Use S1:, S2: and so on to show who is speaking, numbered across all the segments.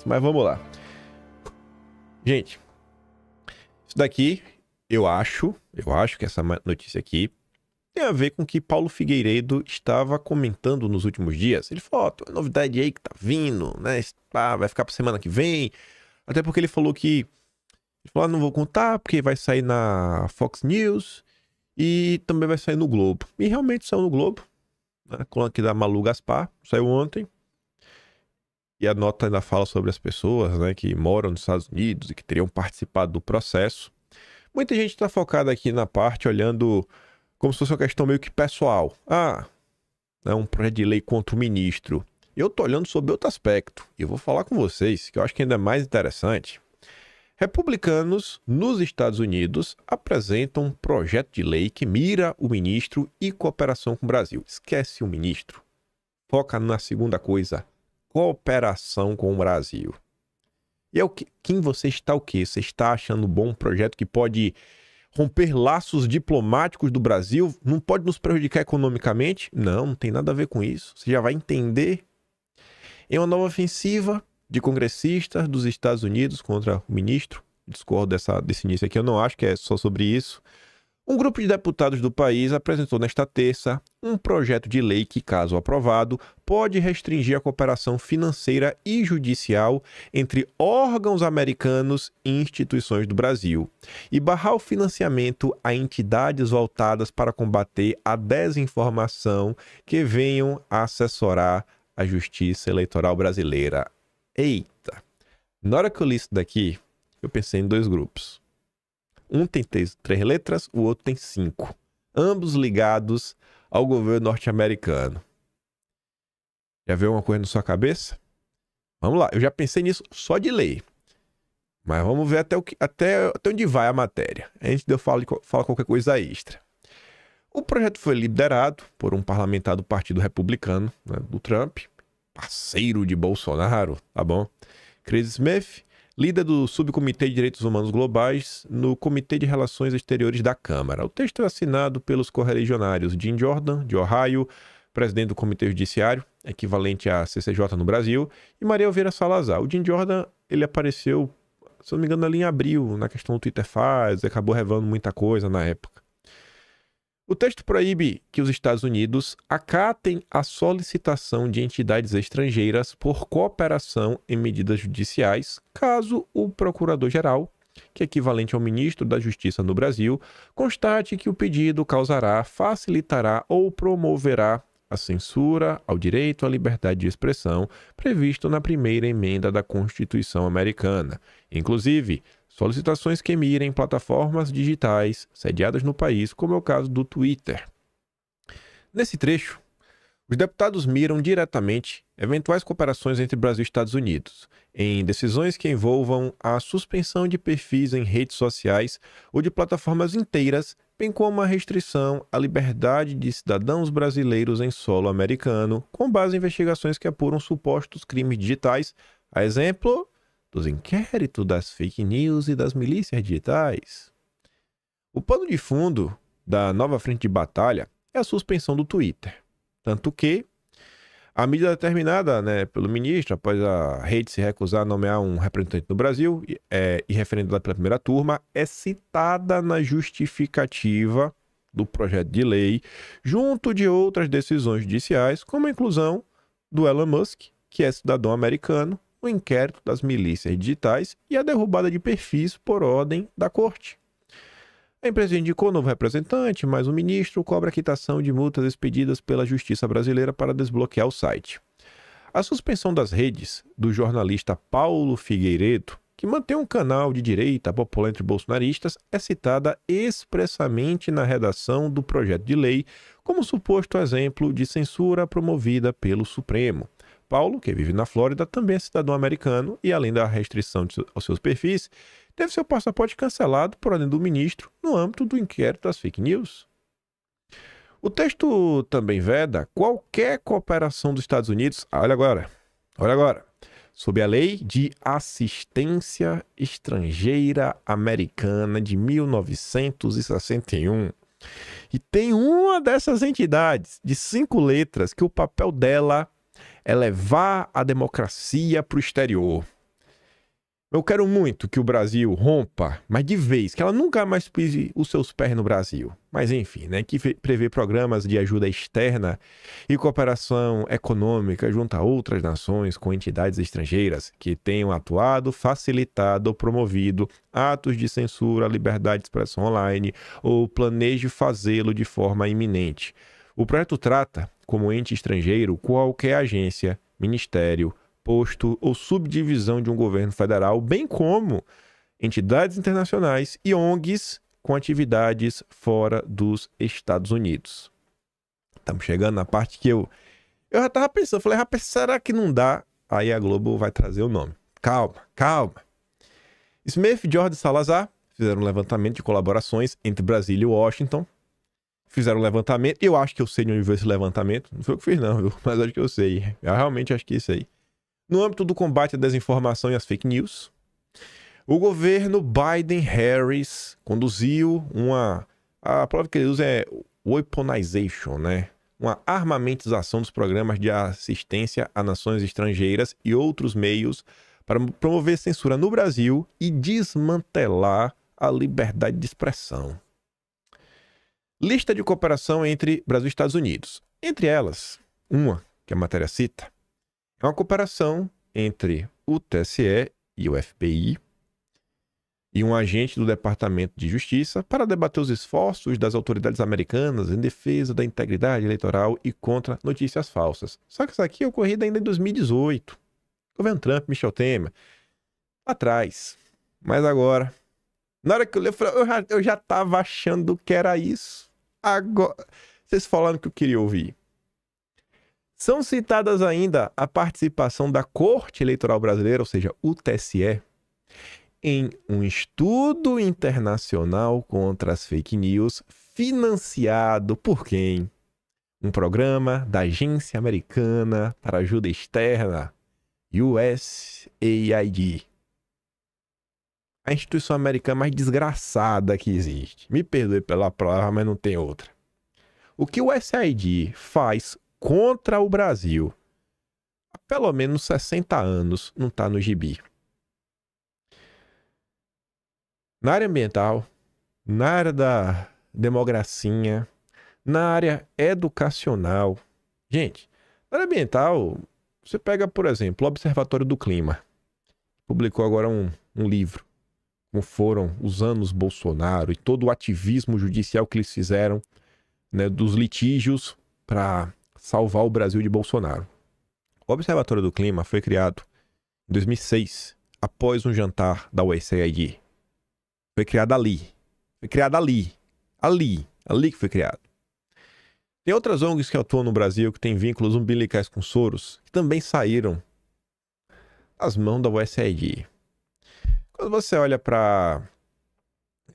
S1: Mas vamos lá. Gente, isso daqui, eu acho que essa notícia aqui tem a ver com o que Paulo Figueiredo estava comentando nos últimos dias. Ele falou, tem uma novidade aí que tá vindo, né? Vai ficar pra semana que vem. Até porque ele falou que... Ele falou, não vou contar, porque vai sair na Fox News e também vai sair no Globo. E realmente saiu no Globo, né? Coluna aqui da Malu Gaspar, saiu ontem. E a nota ainda fala sobre as pessoas, né, que moram nos Estados Unidos e que teriam participado do processo. Muita gente está focada aqui na parte olhando como se fosse uma questão meio que pessoal. É um projeto de lei contra o ministro. Eu tô olhando sobre outro aspecto e eu vou falar com vocês, que eu acho que ainda é mais interessante. Republicanos nos Estados Unidos apresentam um projeto de lei que mira o ministro e cooperação com o Brasil. Esquece o ministro. Foca na segunda coisa. Cooperação com o Brasil. E é o que? Quem você está o quê? Você está achando bom um projeto que pode romper laços diplomáticos do Brasil? Não pode nos prejudicar economicamente? Não tem nada a ver com isso. Você já vai entender. Em uma nova ofensiva de congressistas dos Estados Unidos contra o ministro, discordo desse início aqui, eu não acho que é só sobre isso. Um grupo de deputados do país apresentou nesta terça um projeto de lei que, caso aprovado, pode restringir a cooperação financeira e judicial entre órgãos americanos e instituições do Brasil e barrar o financiamento a entidades voltadas para combater a desinformação que venham a assessorar a justiça eleitoral brasileira. Eita! Na hora que eu li isso daqui, eu pensei em dois grupos. Um tem três letras, o outro tem 5. Ambos ligados ao governo norte-americano. Já veio uma coisa na sua cabeça? Vamos lá, eu já pensei nisso só de ler. Mas vamos ver até onde vai a matéria. Antes de eu falar qualquer coisa extra. O projeto foi liderado por um parlamentar do Partido Republicano, né, do Trump, parceiro de Bolsonaro, tá bom? Chris Smith, líder do Subcomitê de Direitos Humanos Globais no Comitê de Relações Exteriores da Câmara. O texto é assinado pelos correligionários Jim Jordan, de Ohio, presidente do Comitê Judiciário, equivalente à CCJ no Brasil, e Maria Elvira Salazar. O Jim Jordan, ele apareceu, se não me engano, ali em abril, na questão do Twitter Files, acabou revelando muita coisa na época. O texto proíbe que os Estados Unidos acatem a solicitação de entidades estrangeiras por cooperação em medidas judiciais, caso o procurador-geral, que é equivalente ao ministro da Justiça no Brasil, constate que o pedido causará, facilitará ou promoverá a censura ao direito à liberdade de expressão previsto na primeira emenda da Constituição Americana. Inclusive, solicitações que mirem plataformas digitais sediadas no país, como é o caso do Twitter. Nesse trecho, os deputados miram diretamente eventuais cooperações entre Brasil e Estados Unidos, em decisões que envolvam a suspensão de perfis em redes sociais ou de plataformas inteiras, bem como a restrição à liberdade de cidadãos brasileiros em solo americano, com base em investigações que apuram supostos crimes digitais, a exemplo dos inquéritos das fake news e das milícias digitais. O pano de fundo da nova frente de batalha é a suspensão do Twitter. Tanto que a medida determinada, pelo ministro, após a rede se recusar a nomear um representante no Brasil e referendada pela primeira turma, é citada na justificativa do projeto de lei, junto de outras decisões judiciais, como a inclusão do Elon Musk, que é cidadão americano, o inquérito das milícias digitais e a derrubada de perfis por ordem da corte. A empresa indicou novo representante, mas o ministro cobra a quitação de multas expedidas pela Justiça Brasileira para desbloquear o site. A suspensão das redes do jornalista Paulo Figueiredo, que mantém um canal de direita popular entre bolsonaristas, é citada expressamente na redação do projeto de lei como suposto exemplo de censura promovida pelo Supremo. Paulo, que vive na Flórida, também é cidadão americano e, além da restrição aos seus perfis, teve seu passaporte cancelado por ordem do ministro no âmbito do inquérito das fake news. O texto também veda qualquer cooperação dos Estados Unidos, olha agora, sob a Lei de Assistência Estrangeira Americana de 1961. E tem uma dessas entidades de 5 letras que o papel dela é levar a democracia para o exterior. Eu quero muito que o Brasil rompa, mas de vez, que ela nunca mais pise os seus pés no Brasil. Mas enfim, né, que prevê programas de ajuda externa e cooperação econômica junto a outras nações com entidades estrangeiras que tenham atuado, facilitado ou promovido atos de censura à liberdade de expressão online ou planeje fazê-lo de forma iminente. O projeto trata, como ente estrangeiro, qualquer agência, ministério, posto ou subdivisão de um governo federal, bem como entidades internacionais e ONGs com atividades fora dos Estados Unidos. Estamos chegando na parte que eu já estava pensando, falei, rapaz, será que não dá? Aí a Globo vai trazer o nome. Calma. Smith, Jordan e Salazar fizeram um levantamento de colaborações entre Brasília e Washington. Fizeram um levantamento, eu acho que eu sei de onde veio esse levantamento, não foi eu que fiz não, viu? Mas acho que eu sei, eu realmente acho que é isso aí. No âmbito do combate à desinformação e às fake news, o governo Biden-Harris conduziu a palavra que ele usa é weaponization, né? Uma armamentização dos programas de assistência a nações estrangeiras e outros meios para promover censura no Brasil e desmantelar a liberdade de expressão. Lista de cooperação entre Brasil e Estados Unidos. Entre elas, uma que a matéria cita, é uma cooperação entre o TSE e o FBI e um agente do Departamento de Justiça para debater os esforços das autoridades americanas em defesa da integridade eleitoral e contra notícias falsas. Só que isso aqui é ocorrido ainda em 2018. Governo Trump, Michel Temer. Lá atrás. Mas agora, na hora que eu li, eu já estava achando que era isso. Agora, vocês falando que eu queria ouvir. São citadas ainda a participação da Corte Eleitoral Brasileira, ou seja, o TSE, em um estudo internacional contra as fake news, financiado por quem? Um programa da Agência Americana para Ajuda Externa, USAID. A instituição americana mais desgraçada que existe. Me perdoe pela palavra, mas não tem outra. O que o USAID faz contra o Brasil há pelo menos 60 anos não está no gibi. Na área ambiental, na área da democracia, na área educacional. Gente, na área ambiental, você pega, por exemplo, o Observatório do Clima. Publicou agora um livro, como foram os anos Bolsonaro e todo o ativismo judicial que eles fizeram, né, dos litígios para salvar o Brasil de Bolsonaro. O Observatório do Clima foi criado em 2006, após um jantar da USAID. Foi criado ali. Ali que foi criado. Tem outras ONGs que atuam no Brasil que têm vínculos umbilicais com Soros, que também saíram das mãos da USAID. Quando você olha para...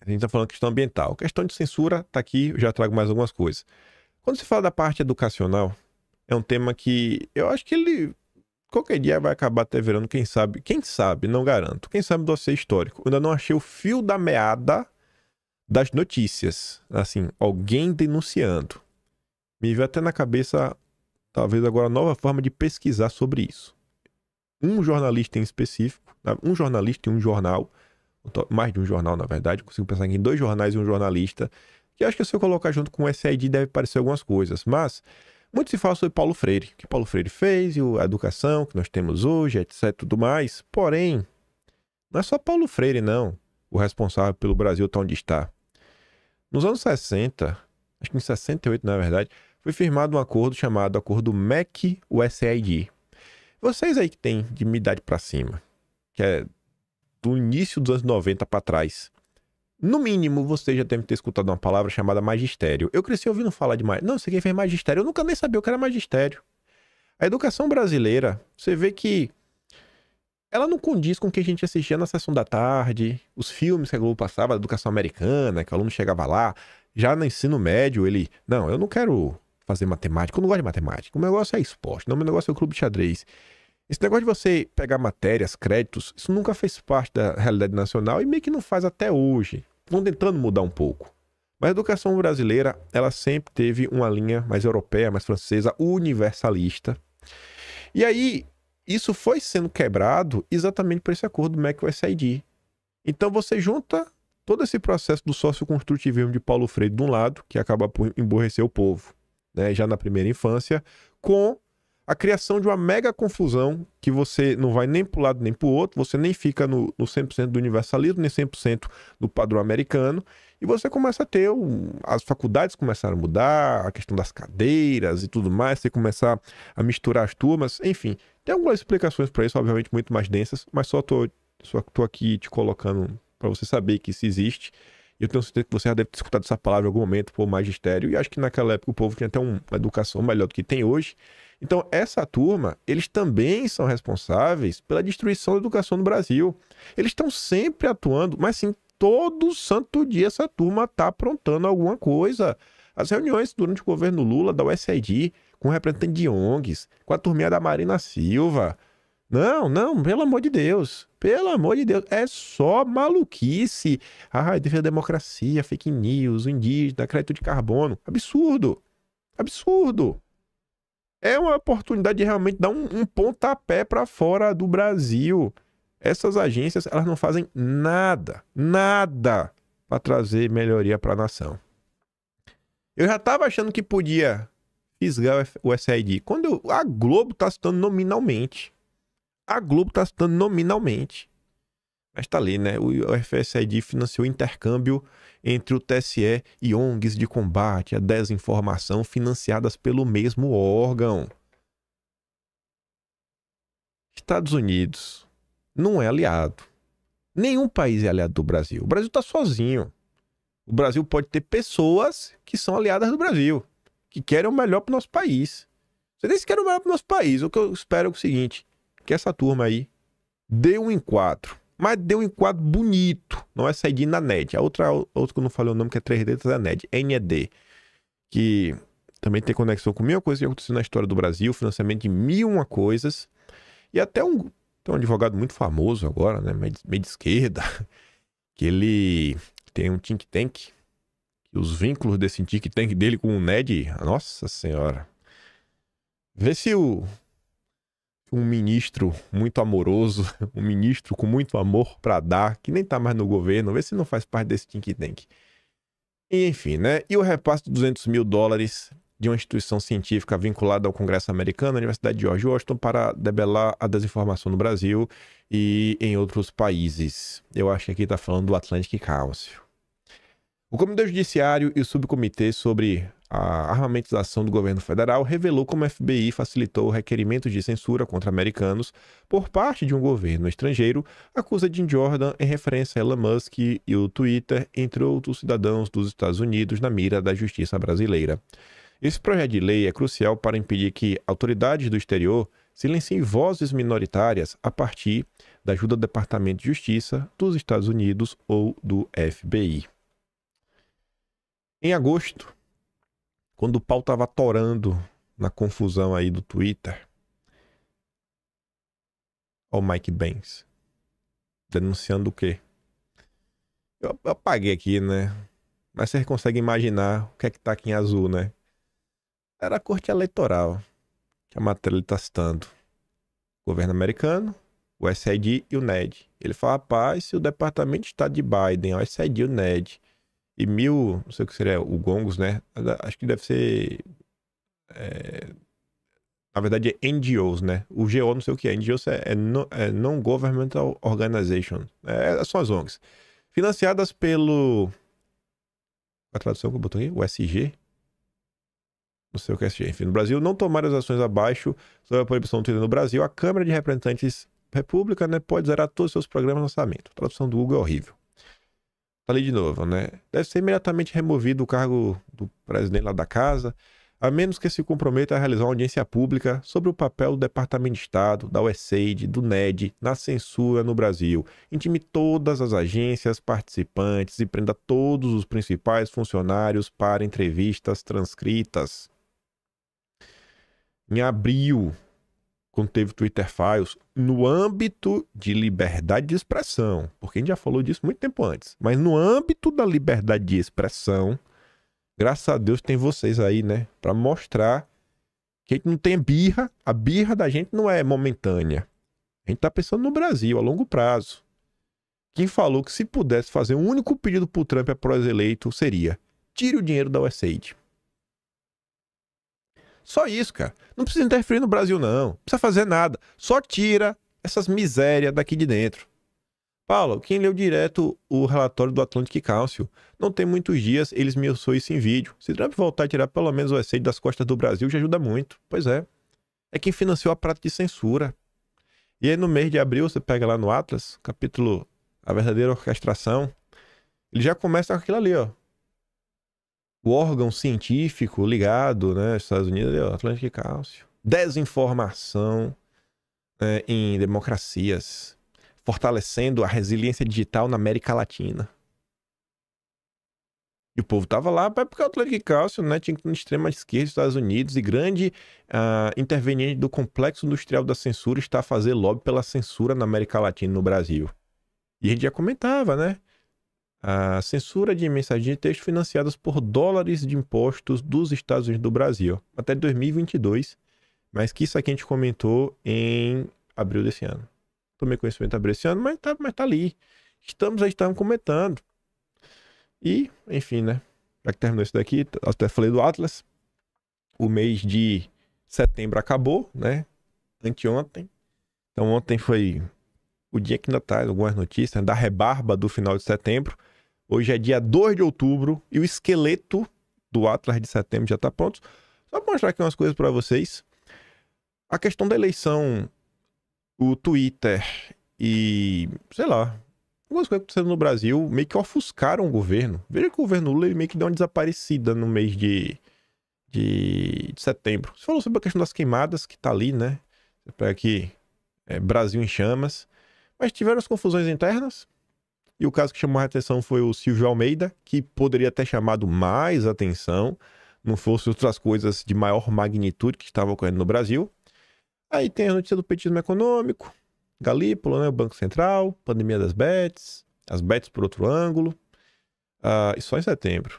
S1: A gente está falando de questão ambiental. Questão de censura, está aqui, eu já trago mais algumas coisas. Quando se fala da parte educacional, é um tema que eu acho que ele qualquer dia vai acabar até virando, quem sabe, não garanto. Quem sabe dossiê histórico. Eu ainda não achei o fio da meada das notícias. Assim, alguém denunciando. Me veio até na cabeça, talvez agora, nova forma de pesquisar sobre isso. Um jornalista em específico, um jornalista e um jornal, mais de um jornal, na verdade, consigo pensar em 2 jornais e um jornalista, que acho que se eu colocar junto com o SAID deve parecer algumas coisas, mas muito se fala sobre Paulo Freire, o que Paulo Freire fez, e a educação que nós temos hoje, etc, tudo mais. Porém, não é só Paulo Freire, não, o responsável pelo Brasil estar onde está. Nos anos 60, acho que em 68, na verdade, foi firmado um acordo chamado Acordo MEC-USAID. Vocês aí que têm de minha idade para cima, que é do início dos anos 90 para trás, no mínimo, você já deve ter escutado uma palavra chamada magistério. Eu cresci ouvindo falar de magistério. Não, você quem fez magistério. Eu nunca nem sabia o que era magistério. A educação brasileira, você vê que ela não condiz com o que a gente assistia na sessão da tarde, os filmes que a Globo passava, a educação americana, que o aluno chegava lá. Já no ensino médio, ele... Não, eu não quero fazer matemática, eu não gosto de matemática. O meu negócio é esporte, não, o meu negócio é o clube de xadrez. Esse negócio de você pegar matérias, créditos, isso nunca fez parte da realidade nacional e meio que não faz até hoje. Estão tentando mudar um pouco. Mas a educação brasileira, ela sempre teve uma linha mais europeia, mais francesa, universalista. E aí, isso foi sendo quebrado exatamente por esse acordo do MEC-USAID. Então, você junta todo esse processo do socioconstrutivismo de Paulo Freire de um lado, que acaba por emborrecer o povo, né, já na primeira infância, com a criação de uma mega confusão que você não vai nem para um lado nem para o outro, você nem fica no 100% do universalismo, nem 100% do padrão americano, e você começa a ter, as faculdades começaram a mudar, a questão das cadeiras e tudo mais, você começar a misturar as turmas, enfim. Tem algumas explicações para isso, obviamente muito mais densas, mas só tô aqui te colocando para você saber que isso existe. Eu tenho certeza que você já deve ter escutado essa palavra em algum momento, por magistério, e acho que naquela época o povo tinha até uma educação melhor do que tem hoje. Então, essa turma, eles também são responsáveis pela destruição da educação no Brasil. Eles estão sempre atuando, mas sim, todo santo dia essa turma está aprontando alguma coisa. As reuniões durante o governo Lula, da USAID, com o representante de ONGs, com a turminha da Marina Silva. Não, pelo amor de Deus. Pelo amor de Deus. É só maluquice. Defesa da democracia, fake news, o indígena, crédito de carbono. Absurdo. Absurdo. É uma oportunidade de realmente dar um pontapé para fora do Brasil. Essas agências, elas não fazem nada para trazer melhoria para a nação. Eu já estava achando que podia fisgar o USAID. Quando a Globo está citando nominalmente. A Globo está citando nominalmente. Mas está ali, né? O USAID financiou intercâmbio entre o TSE e ONGs de combate à desinformação financiadas pelo mesmo órgão. Estados Unidos não é aliado. Nenhum país é aliado do Brasil. O Brasil está sozinho. O Brasil pode ter pessoas que são aliadas do Brasil, que querem o melhor para o nosso país. Vocês nem querem o melhor para o nosso país. O que eu espero é o seguinte, que essa turma aí dê um enquadro. Mas deu um enquadro bonito. Não é sair na NED. A outra que eu não falei o nome, que é 3 letras, é a NED. NED. Que também tem conexão com mil coisas que aconteceu na história do Brasil. Financiamento de 1001 coisas. E até tem um advogado muito famoso agora, né? Meio de esquerda. Que ele tem um think tank. E os vínculos desse think tank dele com o NED. Nossa Senhora. Vê se um ministro muito amoroso, um ministro com muito amor para dar, que nem tá mais no governo, vê se não faz parte desse think tank. E, enfim, né? E o repasse de $200 mil de uma instituição científica vinculada ao Congresso americano, a Universidade de George Washington, para debelar a desinformação no Brasil e em outros países. Eu acho que aqui tá falando do Atlantic Council. O Comitê Judiciário e o Subcomitê sobre a armamentização do governo federal revelou como o FBI facilitou requerimentos de censura contra americanos por parte de um governo estrangeiro, acusa Jim Jordan em referência a Elon Musk e o Twitter, entre outros cidadãos dos Estados Unidos, na mira da justiça brasileira. Esse projeto de lei é crucial para impedir que autoridades do exterior silenciem vozes minoritárias a partir da ajuda do Departamento de Justiça dos Estados Unidos ou do FBI. Em agosto, quando o pau estava torando na confusão aí do Twitter, ó o Mike Pence, denunciando o quê? Eu apaguei aqui, né? Mas vocês conseguem imaginar o que é que tá aqui em azul, né? Era a corte eleitoral que a matéria está citando. O governo americano, o USAID e o NED. Ele fala, rapaz, se o Departamento de Estado de Biden, o USAID e o NED, e não sei o que seria, o GONGOS, né? Acho que deve ser... na verdade é NGOs, né? O GO não sei o que é. NGOs é Non-Governmental Organization. São as ONGs. Financiadas pelo... A tradução que eu botou aqui? O SG? Não sei o que é SG. Enfim, no Brasil, não tomaram as ações abaixo sobre a proibição do Twitter no Brasil. A Câmara de Representantes República, né, pode zerar todos os seus programas de lançamento. A tradução do Google é horrível. Tá ali de novo, né? Deve ser imediatamente removido o cargo do presidente lá da casa, a menos que se comprometa a realizar uma audiência pública sobre o papel do Departamento de Estado, da USAID, do NED, na censura no Brasil. Intime todas as agências participantes e prenda todos os principais funcionários para entrevistas transcritas. Em abril, quando teve Twitter Files, no âmbito de liberdade de expressão, porque a gente já falou disso muito tempo antes, mas no âmbito da liberdade de expressão, graças a Deus tem vocês aí, né, para mostrar A gente não tem birra. A birra da gente não é momentânea. A gente tá pensando no Brasil, a longo prazo. Quem falou que se pudesse fazer um único pedido pro Trump após eleito seria: tire o dinheiro da USAID. Só isso, cara. Não precisa interferir no Brasil, não. Não precisa fazer nada. Só tira essas misérias daqui de dentro. Paulo, quem leu direto o relatório do Atlantic Council? Não tem muitos dias, eles me mostrou isso em vídeo. Se Trump voltar a tirar pelo menos o USAID das costas do Brasil, já ajuda muito. Pois é. É quem financiou a prática de censura. E aí no mês de abril, você pega lá no Atlas, capítulo A Verdadeira Orquestração, ele já começa com aquilo ali, ó. O órgão científico ligado, né, aos Estados Unidos, ali, ó, Atlantic Council. Desinformação em democracias, fortalecendo a resiliência digital na América Latina. E o povo tava lá porque o Atlantic Council, né, tinha uma extrema esquerda dos Estados Unidos e grande interveniente do complexo industrial da censura está a fazer lobby pela censura na América Latina e no Brasil. E a gente já comentava, né? A censura de mensagens de texto financiadas por dólares de impostos dos Estados Unidos do Brasil, até 2022, mas que isso aqui a gente comentou em abril desse ano. Tomei conhecimento em abril desse ano, mas tá ali. Estamos comentando. E, enfim, né? Já que terminou isso daqui, até falei do Atlas. O mês de setembro acabou, né? Anteontem. Então ontem foi o dia que ainda tá algumas notícias da rebarba do final de setembro. Hoje é dia 2 de outubro e o esqueleto do Atlas de setembro já tá pronto. Só pra mostrar aqui umas coisas para vocês. A questão da eleição, o Twitter e, sei lá, algumas coisas acontecendo no Brasil meio que ofuscaram o governo. Veja que o governo Lula ele meio que deu uma desaparecida no mês de setembro. Você falou sobre a questão das queimadas que tá ali, né? Você pega aqui, Brasil em chamas. Mas tiveram as confusões internas. E o caso que chamou a atenção foi o Silvio Almeida, que poderia ter chamado mais atenção, não fosse outras coisas de maior magnitude que estavam ocorrendo no Brasil. Aí tem a notícia do petismo econômico, Galípolo, né, o Banco Central, pandemia das bets, as bets por outro ângulo, e só em setembro.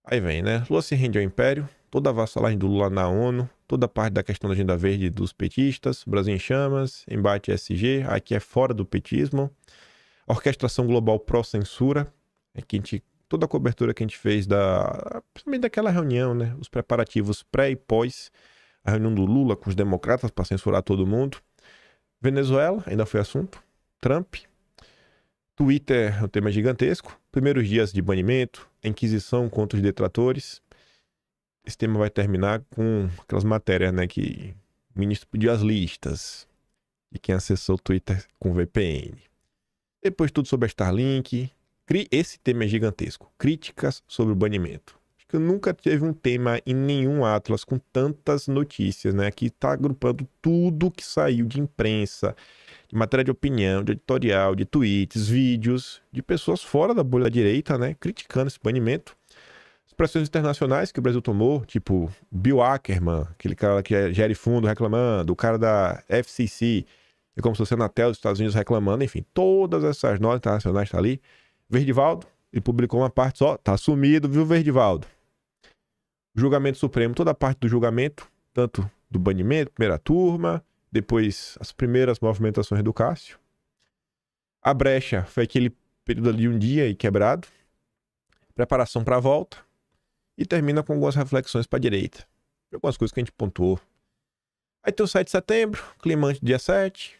S1: Aí vem, né, Lula se rende ao império, toda a vassalagem do Lula na ONU, toda a parte da questão da agenda verde dos petistas, Brasil em chamas, embate SG, aqui é fora do petismo, orquestração global pró-censura, toda a cobertura que a gente fez principalmente daquela reunião, né, os preparativos pré e pós, a reunião do Lula com os democratas para censurar todo mundo. Venezuela, ainda foi assunto. Trump. Twitter é um tema gigantesco. Primeiros dias de banimento, a inquisição contra os detratores. Esse tema vai terminar com aquelas matérias, né, que o ministro pediu as listas de quem acessou o Twitter com VPN. Depois tudo sobre a Starlink. Esse tema é gigantesco. Críticas sobre o banimento. Acho que eu nunca teve um tema em nenhum Atlas com tantas notícias, né? Aqui tá agrupando tudo que saiu de imprensa, de matéria de opinião, de editorial, de tweets, vídeos, de pessoas fora da bolha da direita, né? Criticando esse banimento. As pressões internacionais que o Brasil tomou, tipo Bill Ackerman, aquele cara que gere fundo reclamando, o cara da FCC, é como se fosse a Anatel dos Estados Unidos reclamando, enfim, todas essas notas internacionais estão ali. Verdivaldo, ele publicou uma parte só, tá sumido, viu, Verdivaldo? Julgamento Supremo, toda a parte do julgamento, tanto do banimento, primeira turma, depois as primeiras movimentações do Cássio. A brecha foi aquele período ali de um dia e quebrado. Preparação para a volta. E termina com algumas reflexões para a direita. Algumas coisas que a gente pontuou. Aí tem o 7 de setembro, climante dia 7,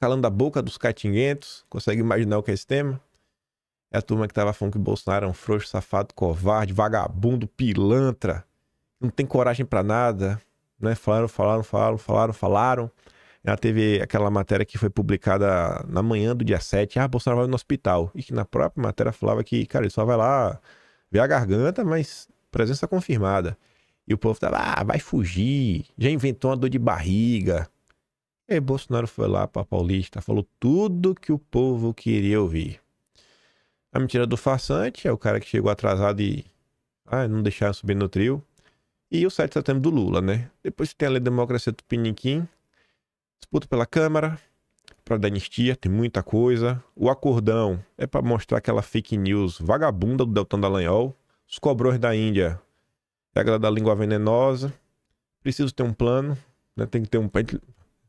S1: calando a boca dos catinguentos. Consegue imaginar o que é esse tema? É a turma que tava falando que o Bolsonaro é um frouxo, safado, covarde, vagabundo, pilantra, não tem coragem pra nada, né? Falaram. Ela teve aquela matéria que foi publicada na manhã do dia 7, Bolsonaro vai no hospital. E que na própria matéria falava que, cara, ele só vai lá ver a garganta, mas presença confirmada. E o povo tava, vai fugir, já inventou uma dor de barriga. E aí Bolsonaro foi lá pra Paulista, falou tudo que o povo queria ouvir. A mentira do farsante é o cara que chegou atrasado e não deixaram subir no trio. E o 7 de setembro do Lula, né? Depois tem a lei da democracia do Piniquim. Disputa pela Câmara, para dar anistia, tem muita coisa. O acordão é para mostrar aquela fake news vagabunda do Deltan Dallagnol. Os cobrões da Índia, regra da língua venenosa. preciso ter um plano, né? Tem que ter um... A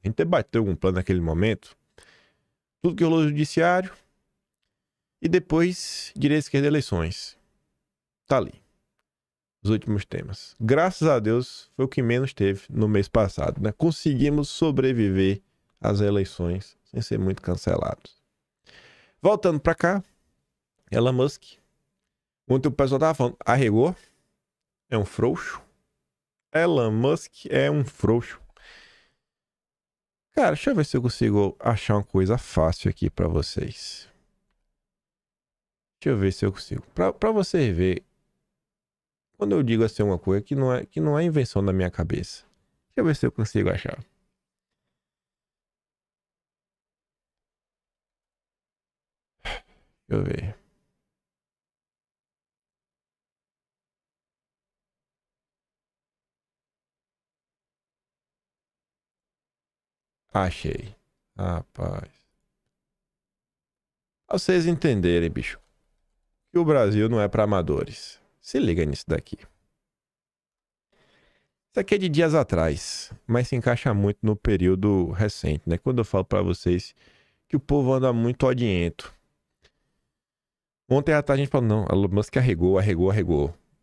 S1: gente debateu algum plano naquele momento. Tudo que rolou no judiciário. E depois, direita, esquerda, eleições. Tá ali. Os últimos temas. Graças a Deus, foi o que menos teve no mês passado, né? Conseguimos sobreviver às eleições sem ser muito cancelados. Voltando pra cá, Elon Musk. Ontem o pessoal tava falando, arregou? É um frouxo? Elon Musk é um frouxo. Cara, deixa eu ver se eu consigo achar uma coisa fácil aqui pra vocês. Deixa eu ver se eu consigo. Pra vocês verem. Quando eu digo assim uma coisa que não é invenção da minha cabeça. Deixa eu ver se eu consigo achar. Deixa eu ver. Achei. Rapaz. Pra vocês entenderem, bicho. Que o Brasil não é pra amadores. Se liga nisso daqui. Isso aqui é de dias atrás, mas se encaixa muito no período recente, né? Quando eu falo pra vocês que o povo anda muito odiento. Ontem à tarde a gente falou, não, Elon Musk arregou.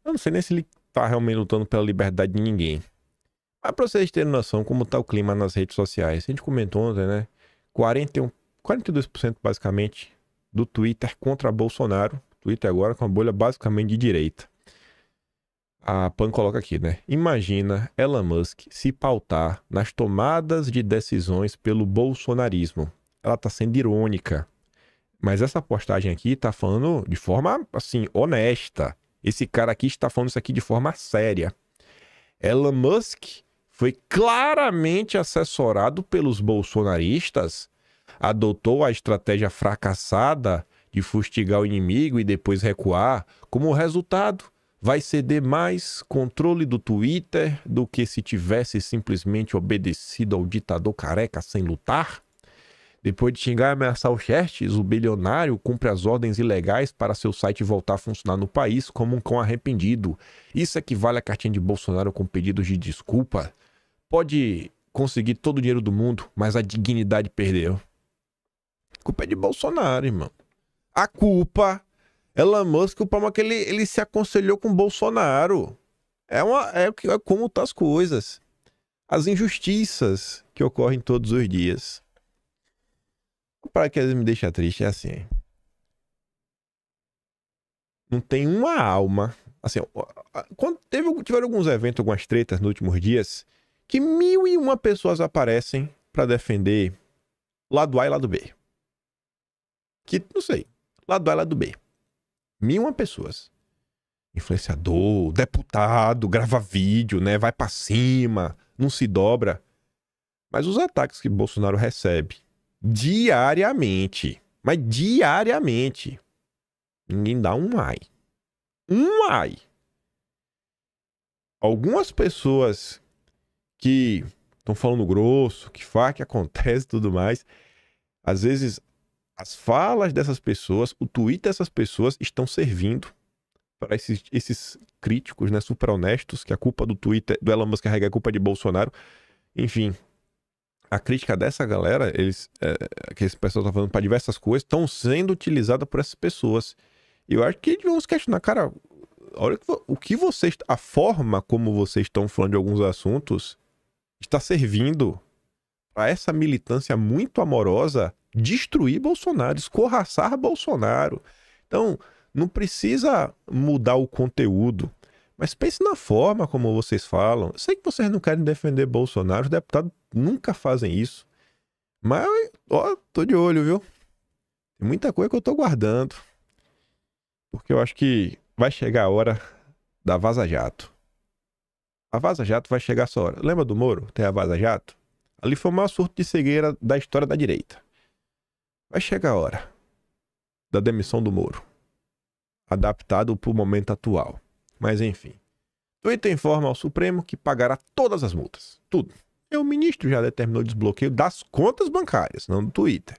S1: Eu não sei nem se ele tá realmente lutando pela liberdade de ninguém. Mas pra vocês terem noção como tá o clima nas redes sociais. A gente comentou ontem, né? 42% basicamente do Twitter contra Bolsonaro. Twitter agora com a bolha basicamente de direita. A PAN coloca aqui, né? Imagina Elon Musk se pautar nas tomadas de decisões pelo bolsonarismo. Ela tá sendo irônica. Mas essa postagem aqui tá falando de forma, assim, honesta. Esse cara aqui está falando isso aqui de forma séria. Elon Musk foi claramente assessorado pelos bolsonaristas, adotou a estratégia fracassada de fustigar o inimigo e depois recuar. Como resultado, vai ceder mais controle do Twitter do que se tivesse simplesmente obedecido ao ditador careca sem lutar? Depois de xingar e ameaçar o Xerxes, o bilionário cumpre as ordens ilegais para seu site voltar a funcionar no país como um cão arrependido. Isso equivale à cartinha de Bolsonaro com pedidos de desculpa. Pode conseguir todo o dinheiro do mundo, mas a dignidade perdeu. A culpa é de Bolsonaro, irmão. A culpa... Elon Musk, o problema é que ele se aconselhou com Bolsonaro. É como tá as coisas. As injustiças que ocorrem todos os dias. Para que às vezes me deixa triste é assim. Não tem uma alma. Assim, quando tiveram alguns eventos, algumas tretas nos últimos dias, que 1.001 pessoas aparecem para defender lado A e lado B. Que, não sei, lado A e lado B. 1.001 pessoas. Influenciador, deputado, grava vídeo, né? Vai pra cima, não se dobra. Mas os ataques que Bolsonaro recebe diariamente, mas diariamente, ninguém dá um ai. Um ai. Algumas pessoas que estão falando grosso, que faz, que acontece e tudo mais, às vezes as falas dessas pessoas, o tweet dessas pessoas estão servindo para esses críticos, né, super honestos, que a culpa do Twitter, do Elon Musk carrega a culpa de Bolsonaro. Enfim, a crítica dessa galera, que esse pessoal tá falando para diversas coisas, estão sendo utilizadas por essas pessoas. E eu acho que devemos questionar, cara, olha a forma como vocês estão falando de alguns assuntos está servindo para essa militância muito amorosa destruir Bolsonaro, escorraçar Bolsonaro. Então, não precisa mudar o conteúdo, mas pense na forma como vocês falam. Eu sei que vocês não querem defender Bolsonaro, os deputados nunca fazem isso. Mas, ó, tô de olho, viu? Tem muita coisa que eu tô guardando. Porque eu acho que vai chegar a hora da Vaza Jato. A Vaza Jato vai chegar essa hora. Lembra do Moro? Tem a Vaza Jato? Ali foi o maior surto de cegueira da história da direita. Vai chegar a hora da demissão do Moro. Adaptado para o momento atual. Mas enfim. Twitter informa ao Supremo que pagará todas as multas. Tudo. E o ministro já determinou o desbloqueio das contas bancárias, não do Twitter.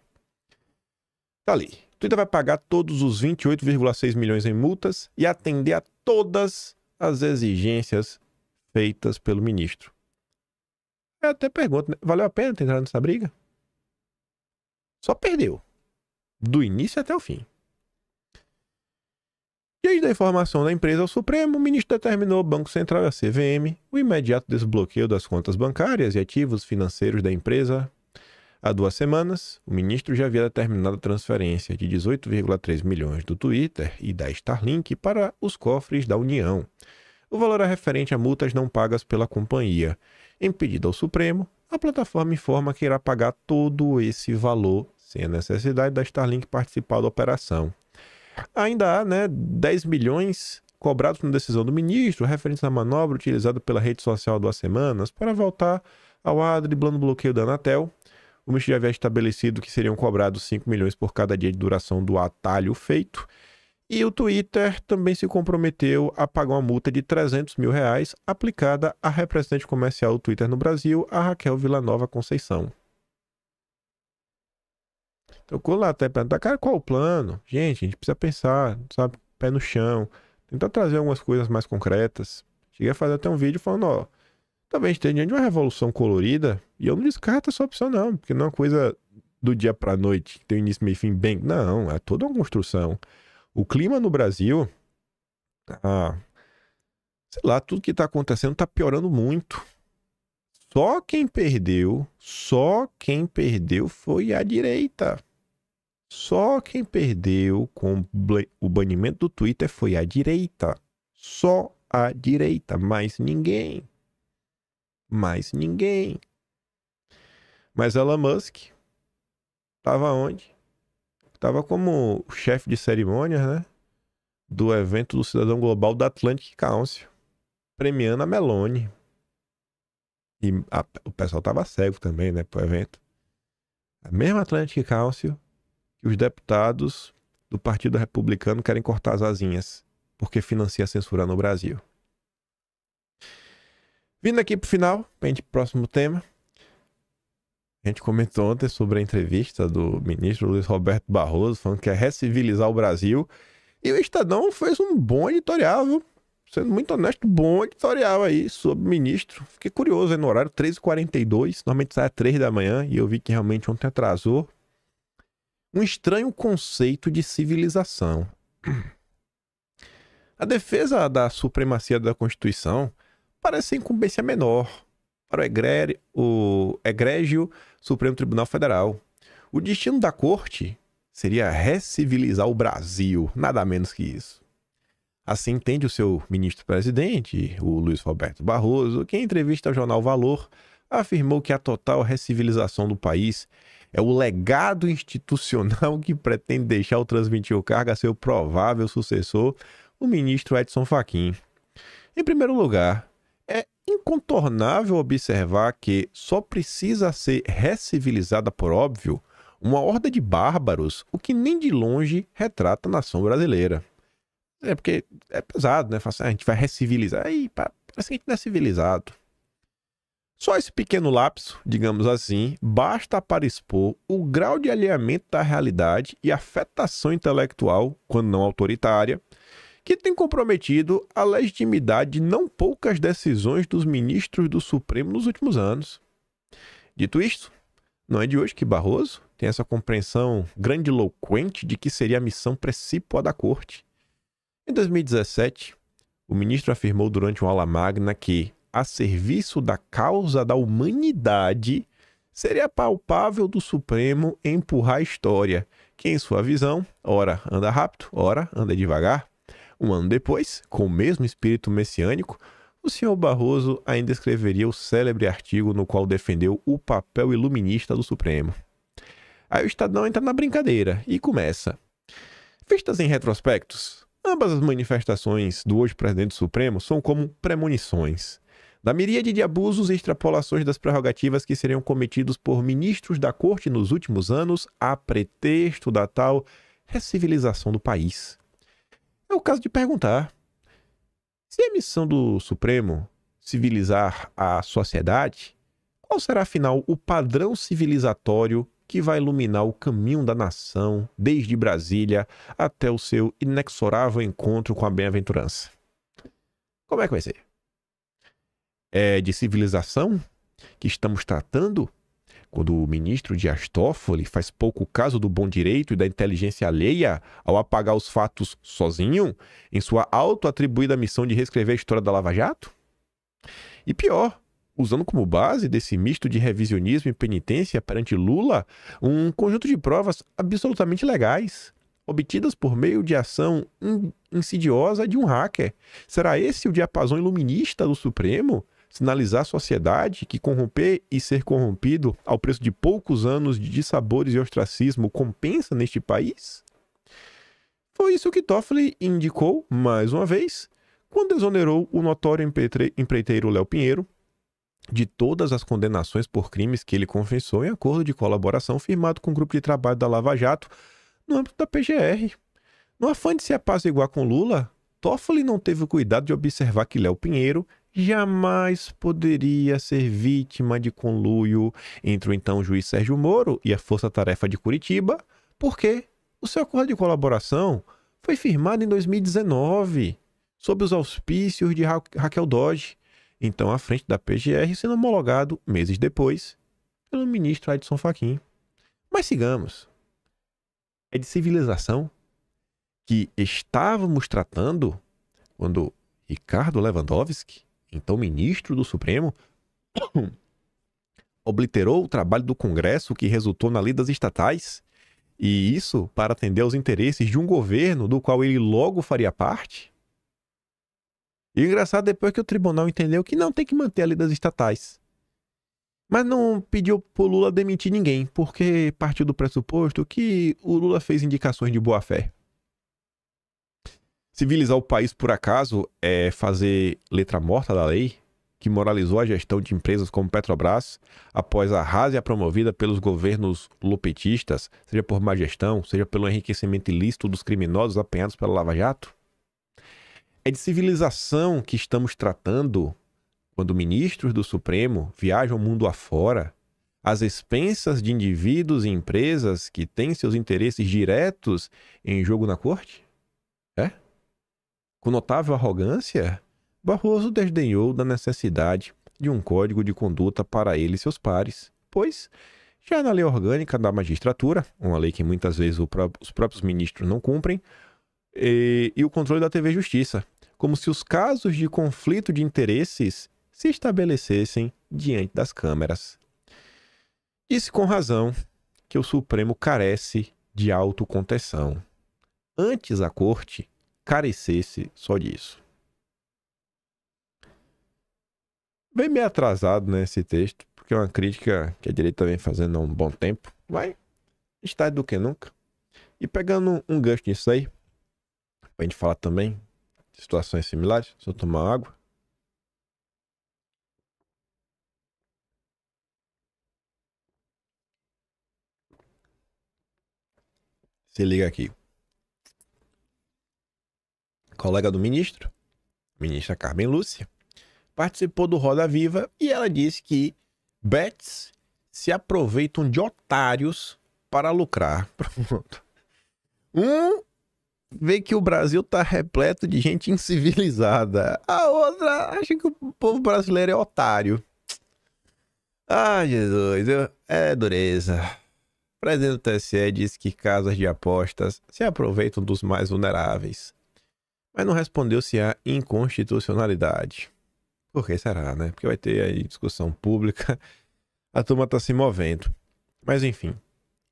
S1: Tá ali. O Twitter vai pagar todos os 28,6 milhões em multas e atender a todas as exigências feitas pelo ministro. Eu até pergunto, né? Valeu a pena ter entrado nessa briga? Só perdeu. Do início até o fim. Diante da informação da empresa ao Supremo, o ministro determinou ao Banco Central e à CVM o imediato desbloqueio das contas bancárias e ativos financeiros da empresa. Há 2 semanas, o ministro já havia determinado a transferência de 18,3 milhões do Twitter e da Starlink para os cofres da União. O valor é referente a multas não pagas pela companhia. Em pedido ao Supremo, a plataforma informa que irá pagar todo esse valor, sem a necessidade da Starlink participar da operação. Ainda há 10 milhões cobrados na decisão do ministro, referentes à manobra utilizada pela rede social há 2 semanas para voltar ao ar driblando o bloqueio da Anatel. O ministro já havia estabelecido que seriam cobrados 5 milhões por cada dia de duração do atalho feito. E o Twitter também se comprometeu a pagar uma multa de R$300 mil aplicada à representante comercial do Twitter no Brasil, a Raquel Villanova Conceição. Trocou lá até perguntar, cara, qual o plano? Gente, a gente precisa pensar, sabe, pé no chão, tentar trazer algumas coisas mais concretas. Cheguei a fazer até um vídeo falando, ó, talvez esteja diante de uma revolução colorida, e eu não descarto essa opção não, porque não é uma coisa do dia pra noite, que tem início, meio e fim bem, não, é toda uma construção. O clima no Brasil, sei lá, tudo que tá acontecendo tá piorando muito. Só quem perdeu foi a direita. Só quem perdeu com o banimento do Twitter foi a direita. Só a direita, mais ninguém. Mais ninguém. Mas Elon Musk estava onde? Estava como chefe de cerimônias, né? Do evento do Cidadão Global da Atlantic Council, premiando a Meloni. E o pessoal estava cego também, né, pro evento. A mesma Atlantic Council que os deputados do Partido Republicano querem cortar as asinhas, porque financia a censura no Brasil. Vindo aqui pro final, pra gente próximo tema. A gente comentou ontem sobre a entrevista do ministro Luiz Roberto Barroso, falando que é recivilizar o Brasil. E o Estadão fez um bom editorial, viu? Sendo muito honesto, bom editorial aí sobre o ministro. Fiquei curioso aí no horário 13h42, normalmente sai às 3 da manhã, e eu vi que realmente ontem atrasou. Um estranho conceito de civilização. A defesa da supremacia da Constituição parece incumbência menor para o egrégio Supremo Tribunal Federal. O destino da corte seria recivilizar o Brasil, nada menos que isso. Assim entende o seu ministro-presidente, o Luiz Roberto Barroso, que em entrevista ao jornal Valor afirmou que a total recivilização do país é o legado institucional que pretende deixar ou transmitir o cargo a seu provável sucessor, o ministro Edson Fachin. Em primeiro lugar, é incontornável observar que só precisa ser recivilizada por óbvio uma horda de bárbaros, o que nem de longe retrata a nação brasileira. É porque é pesado, né? A gente vai recivilizar. Aí, parece que a gente não é civilizado. Só esse pequeno lapso, digamos assim, basta para expor o grau de alinhamento da realidade e afetação intelectual, quando não autoritária, que tem comprometido a legitimidade de não poucas decisões dos ministros do Supremo nos últimos anos. Dito isto, não é de hoje que Barroso tem essa compreensão grandiloquente de que seria a missão precípua da corte. Em 2017, o ministro afirmou durante uma aula magna que, a serviço da causa da humanidade, seria palpável do Supremo empurrar a história, que em sua visão, ora anda rápido, ora anda devagar. Um ano depois, com o mesmo espírito messiânico, o senhor Barroso ainda escreveria o célebre artigo no qual defendeu o papel iluminista do Supremo. Aí o Estadão entra na brincadeira e começa. Vistas em retrospectos, ambas as manifestações do hoje presidente do Supremo são como premonições da miríade de abusos e extrapolações das prerrogativas que seriam cometidos por ministros da corte nos últimos anos a pretexto da tal recivilização do país. É o caso de perguntar, se é a missão do Supremo civilizar a sociedade, qual será afinal o padrão civilizatório que vai iluminar o caminho da nação desde Brasília até o seu inexorável encontro com a bem-aventurança? Como é que vai ser? É de civilização que estamos tratando? Quando o ministro Dias Toffoli faz pouco caso do bom direito e da inteligência alheia ao apagar os fatos sozinho, em sua auto-atribuída missão de reescrever a história da Lava Jato? E pior, usando como base desse misto de revisionismo e penitência perante Lula um conjunto de provas absolutamente legais, obtidas por meio de ação insidiosa de um hacker. Será esse o diapasão iluminista do Supremo? Sinalizar à sociedade que corromper e ser corrompido ao preço de poucos anos de dissabores e ostracismo compensa neste país? Foi isso que Toffoli indicou, mais uma vez, quando exonerou o notório empreiteiro Léo Pinheiro de todas as condenações por crimes que ele confessou em acordo de colaboração firmado com o grupo de trabalho da Lava Jato no âmbito da PGR. No afã de se apaziguar com Lula, Toffoli não teve o cuidado de observar que Léo Pinheiro jamais poderia ser vítima de conluio entre o então juiz Sérgio Moro e a Força Tarefa de Curitiba, porque o seu acordo de colaboração foi firmado em 2019, sob os auspícios de Raquel Dodge, então à frente da PGR, sendo homologado meses depois pelo ministro Edson Fachin. Mas sigamos. É de civilização que estávamos tratando quando Ricardo Lewandowski, então ministro do Supremo, obliterou o trabalho do Congresso que resultou na lei das estatais, e isso para atender aos interesses de um governo do qual ele logo faria parte? E o engraçado depois que o tribunal entendeu que não tem que manter a lei das estatais. Mas não pediu pro Lula demitir ninguém, porque partiu do pressuposto que o Lula fez indicações de boa-fé. Civilizar o país, por acaso, é fazer letra morta da lei, que moralizou a gestão de empresas como Petrobras, após a arrasia promovida pelos governos lupetistas, seja por má gestão, seja pelo enriquecimento ilícito dos criminosos apanhados pela Lava Jato? É de civilização que estamos tratando quando ministros do Supremo viajam o mundo afora, às expensas de indivíduos e empresas que têm seus interesses diretos em jogo na corte? É? Com notável arrogância, Barroso desdenhou da necessidade de um código de conduta para ele e seus pares, pois, já na lei orgânica da magistratura, uma lei que muitas vezes os próprios ministros não cumprem, e o controle da TV Justiça, como se os casos de conflito de interesses se estabelecessem diante das câmeras. Disse com razão que o Supremo carece de autocontenção. Antes a corte carecesse só disso. Bem meio atrasado, né, esse texto, porque é uma crítica que a direita vem fazendo há um bom tempo, mas está do que nunca. E pegando um gancho nisso aí, pra gente falar também de situações similares, só tomar água. Se liga aqui. Colega do ministro, ministra Carmen Lúcia, participou do Roda Viva e ela disse que bets se aproveitam de otários para lucrar. Pronto. Vê que o Brasil tá repleto de gente incivilizada. A outra acha que o povo brasileiro é otário. Ai, Jesus, é dureza. O presidente do TSE disse que casas de apostas se aproveitam dos mais vulneráveis. Mas não respondeu se há inconstitucionalidade. Por que será, né? Porque vai ter aí discussão pública. A turma tá se movendo. Mas enfim,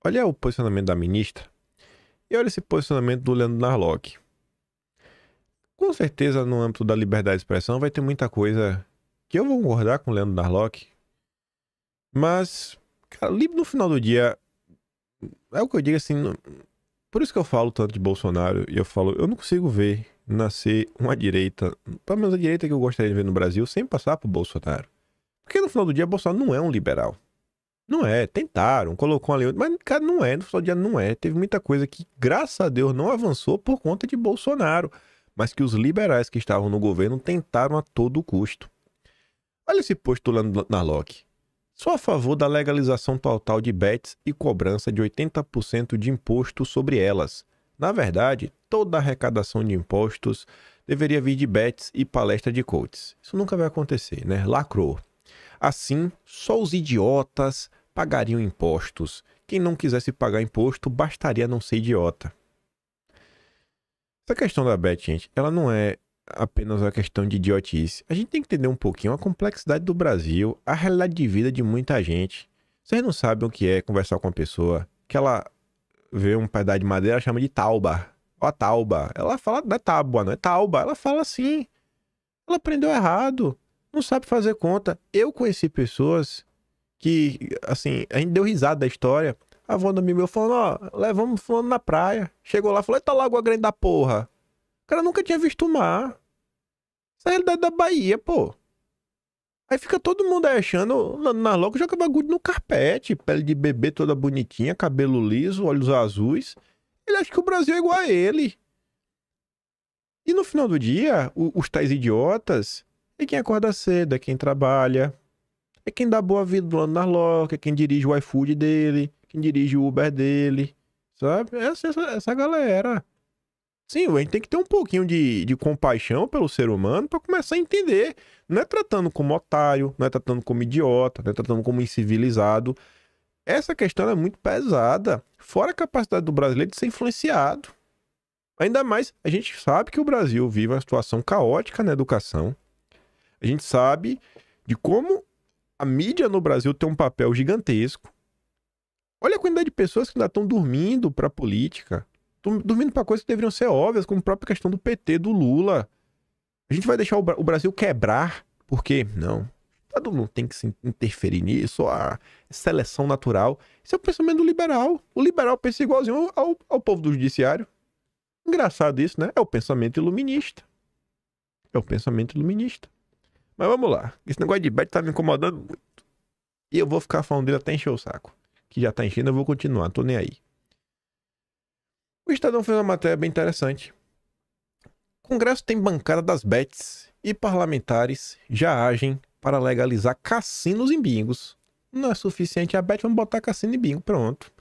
S1: olha o posicionamento da ministra e olha esse posicionamento do Leandro Narlock. Com certeza, no âmbito da liberdade de expressão, vai ter muita coisa que eu vou concordar com o Leandro Narlock. Mas, cara, no final do dia, é o que eu digo assim. Por isso que eu falo tanto de Bolsonaro e eu falo, eu não consigo ver nascer uma direita, pelo menos a direita que eu gostaria de ver no Brasil, sem passar por Bolsonaro. Porque no final do dia, Bolsonaro não é um liberal. Não é, tentaram, colocou ali, mas cara, não é, no final do dia não é. Teve muita coisa que, graças a Deus, não avançou por conta de Bolsonaro, mas que os liberais que estavam no governo tentaram a todo custo. Olha esse postulando na Narlock. Sou a favor da legalização total de bets e cobrança de 80% de imposto sobre elas. Na verdade, toda a arrecadação de impostos deveria vir de bets e palestra de coaches. Isso nunca vai acontecer, né? Lacrou. Assim, só os idiotas pagariam impostos. Quem não quisesse pagar imposto, bastaria não ser idiota. Essa questão da Bet, gente, ela não é apenas uma questão de idiotice. A gente tem que entender um pouquinho a complexidade do Brasil, a realidade de vida de muita gente. Vocês não sabem o que é conversar com uma pessoa que ela vê um pedaço de madeira, ela chama de tauba. Ó, a tauba. Ela fala, não é tábua, não é tauba. Ela fala assim. Ela aprendeu errado. Não sabe fazer conta. Eu conheci pessoas que, assim, a gente deu risada da história. A avó do amigo meu falando, ó, levamos fulano na praia. Chegou lá e falou, eita lagoa grande da porra. O cara nunca tinha visto o mar. Essa é a realidade da Bahia, pô. Aí fica todo mundo aí achando, na logo joga bagulho no carpete, pele de bebê toda bonitinha, cabelo liso, olhos azuis. Ele acha que o Brasil é igual a ele. E no final do dia, os tais idiotas é quem acorda cedo, é quem trabalha, é quem dá boa vida do lado na loja, é quem dirige o iFood dele, quem dirige o Uber dele, sabe? Essa galera. Sim, a gente tem que ter um pouquinho de compaixão pelo ser humano para começar a entender. Não é tratando como otário, não é tratando como idiota, não é tratando como incivilizado. Essa questão é muito pesada. Fora a capacidade do brasileiro de ser influenciado. Ainda mais, a gente sabe que o Brasil vive uma situação caótica na educação. A gente sabe de como a mídia no Brasil tem um papel gigantesco. Olha a quantidade de pessoas que ainda estão dormindo para a política. Dormindo para coisas que deveriam ser óbvias, como a própria questão do PT, do Lula. A gente vai deixar o Brasil quebrar, porque não. O Estado não tem que se interferir nisso, a seleção natural. Isso é o pensamento do liberal. O liberal pensa igualzinho ao povo do judiciário. Engraçado isso, né? É o pensamento iluminista. É o pensamento iluminista. Mas vamos lá. Esse negócio de Bet tá me incomodando muito. E eu vou ficar falando dele até encher o saco. Que já tá enchendo, eu vou continuar, tô nem aí. O Estadão fez uma matéria bem interessante. O Congresso tem bancada das bets e parlamentares já agem para legalizar cassinos e bingos. Não é suficiente a bet, vamos botar cassino e bingo, pronto.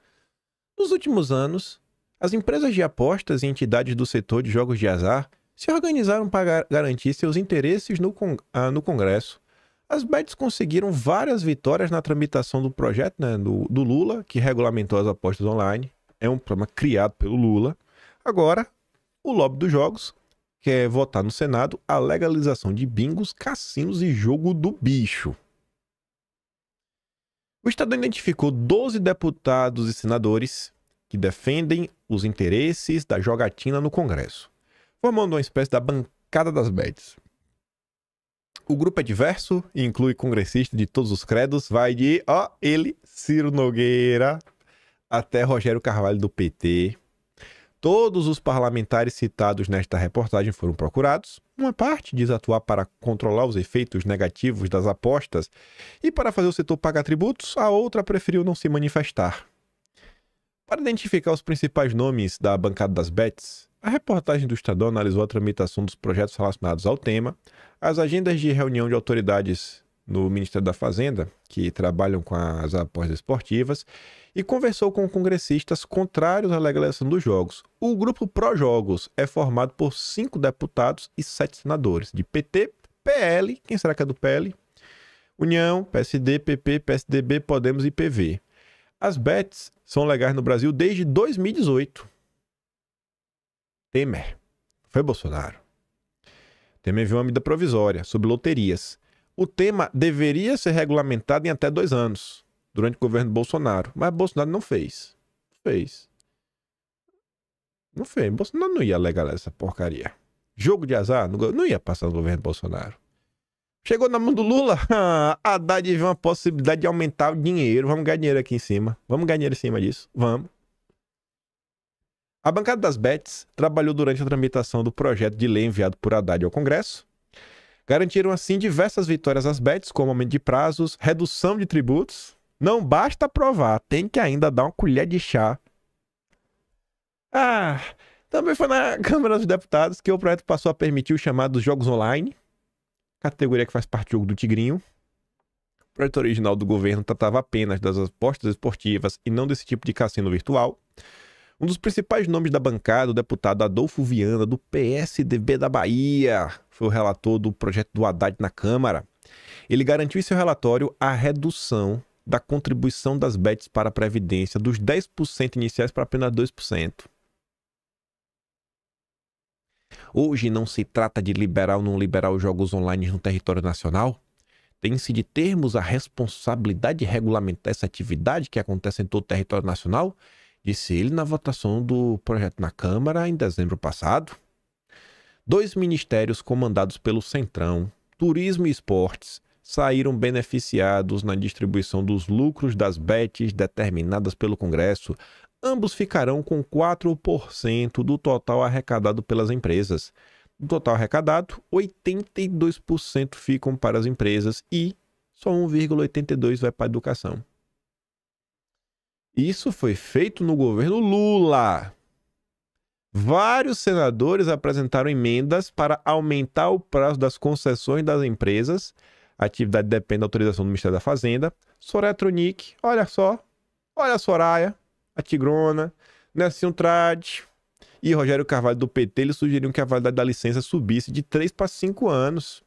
S1: Nos últimos anos, as empresas de apostas e entidades do setor de jogos de azar se organizaram para garantir seus interesses no Congresso. As bets conseguiram várias vitórias na tramitação do projeto, né, do Lula, que regulamentou as apostas online. É um programa criado pelo Lula. Agora, o lobby dos jogos quer votar no Senado a legalização de bingos, cassinos e jogo do bicho. O Estado identificou 12 deputados e senadores que defendem os interesses da jogatina no Congresso, formando uma espécie da bancada das bets. O grupo é diverso e inclui congressistas de todos os credos, vai de, Ciro Nogueira, até Rogério Carvalho do PT. Todos os parlamentares citados nesta reportagem foram procurados. Uma parte diz atuar para controlar os efeitos negativos das apostas e para fazer o setor pagar tributos, a outra preferiu não se manifestar. Para identificar os principais nomes da bancada das bets, a reportagem do Estadão analisou a tramitação dos projetos relacionados ao tema, as agendas de reunião de autoridades no Ministério da Fazenda, que trabalham com as apostas esportivas, e conversou com congressistas contrários à legalização dos jogos. O grupo Pró-Jogos é formado por 5 deputados e 7 senadores, de PT, PL, quem será que é do PL? União, PSD, PP, PSDB, Podemos e PV. As bets são legais no Brasil desde 2018. Temer. Foi Bolsonaro. Temer viu uma medida provisória sobre loterias. O tema deveria ser regulamentado em até 2 anos, durante o governo Bolsonaro. Mas Bolsonaro não fez. Não fez. Bolsonaro não ia legalizar essa porcaria. Jogo de azar não ia passar no governo Bolsonaro. Chegou na mão do Lula, a Haddad viu uma possibilidade de aumentar o dinheiro. Vamos ganhar dinheiro aqui em cima. Vamos ganhar dinheiro em cima disso. Vamos. A bancada das bets trabalhou durante a tramitação do projeto de lei enviado por Haddad ao Congresso. Garantiram, assim, diversas vitórias às bets, como aumento de prazos, redução de tributos. Não basta aprovar, tem que ainda dar uma colher de chá. Também foi na Câmara dos Deputados que o projeto passou a permitir os chamados jogos online, categoria que faz parte do jogo do Tigrinho. O projeto original do governo tratava apenas das apostas esportivas e não desse tipo de cassino virtual. Um dos principais nomes da bancada, o deputado Adolfo Viana, do PSDB da Bahia, foi o relator do projeto do Haddad na Câmara. Ele garantiu em seu relatório a redução da contribuição das bets para a Previdência dos 10% iniciais para apenas 2%. Hoje não se trata de liberar ou não liberar os jogos online no território nacional. Tem-se de termos a responsabilidade de regulamentar essa atividade que acontece em todo o território nacional, disse ele na votação do projeto na Câmara em dezembro passado. 2 ministérios comandados pelo Centrão, Turismo e Esportes, saíram beneficiados na distribuição dos lucros das bets determinadas pelo Congresso. Ambos ficarão com 4% do total arrecadado pelas empresas. Do total arrecadado, 82% ficam para as empresas e só 1,82% vai para a educação. Isso foi feito no governo Lula. Vários senadores apresentaram emendas para aumentar o prazo das concessões das empresas. A atividade depende da autorização do Ministério da Fazenda. Soraya Tronic, olha só. Olha a Soraya, a Tigrona, Nelson Trade e Rogério Carvalho do PT, eles sugeriram que a validade da licença subisse de 3 para 5 anos.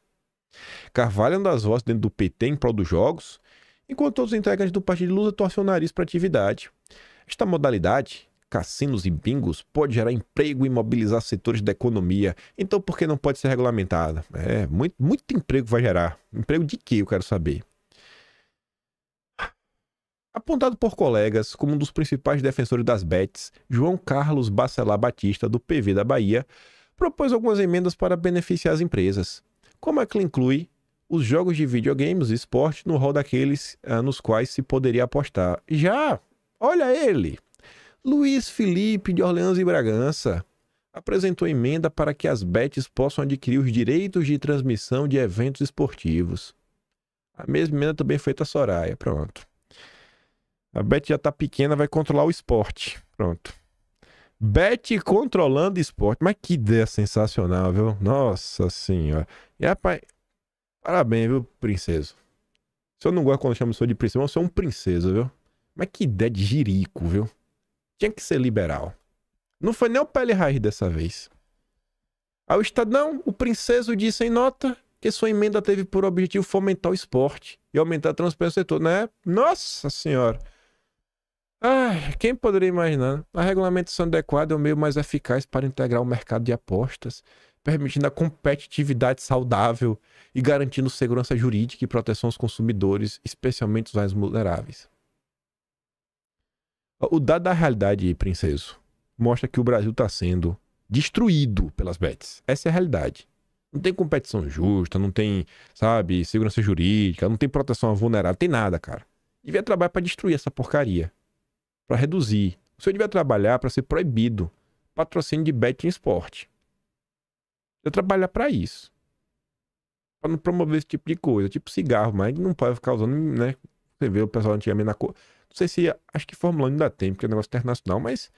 S1: Carvalho é uma das vozes dentro do PT em prol dos jogos, enquanto todos os integrantes do partido de Lula torcem o nariz para a atividade. Esta modalidade, cassinos e bingos, pode gerar emprego e mobilizar setores da economia. Então por que não pode ser regulamentada? Muito emprego vai gerar. Emprego de quê, eu quero saber. Apontado por colegas como um dos principais defensores das bets, João Carlos Bacelar Batista, do PV da Bahia, propôs algumas emendas para beneficiar as empresas. Como é que ele inclui os jogos de videogames e esporte no rol daqueles nos quais se poderia apostar? Já, olha ele, Luiz Felipe de Orleans e Bragança, apresentou emenda para que as bets possam adquirir os direitos de transmissão de eventos esportivos. A mesma emenda também foi feita a Soraya, pronto. A Bet já tá pequena, vai controlar o esporte. Pronto. Bet controlando esporte. Mas que ideia sensacional, viu? Nossa senhora. E rapaz, parabéns, viu, princeso? Se eu não gosto quando chamo o senhor de princesa, eu sou um princeso, viu? Mas que ideia de jirico, viu? Tinha que ser liberal. Não foi nem o Pele Raiz dessa vez. Aí o Estadão, o princeso disse em nota que sua emenda teve por objetivo fomentar o esporte e aumentar a transparência do setor, né? Nossa senhora. Ai, quem poderia imaginar? A regulamentação adequada é o meio mais eficaz para integrar o mercado de apostas, permitindo a competitividade saudável e garantindo segurança jurídica e proteção aos consumidores, especialmente os mais vulneráveis. O dado da realidade, princeso, mostra que o Brasil está sendo destruído pelas bets. Essa é a realidade. Não tem competição justa, não tem, sabe, segurança jurídica, não tem proteção a vulnerável, não tem nada, cara. Devia trabalhar para destruir essa porcaria. Para reduzir. O senhor devia trabalhar para ser proibido patrocínio de bet em esporte. Devia trabalhar para isso. Para não promover esse tipo de coisa. Tipo cigarro, mas não pode ficar usando, né? Você vê o pessoal antigamente na cor. Não sei se, acho que Fórmula 1 ainda tem, porque é um negócio internacional, mas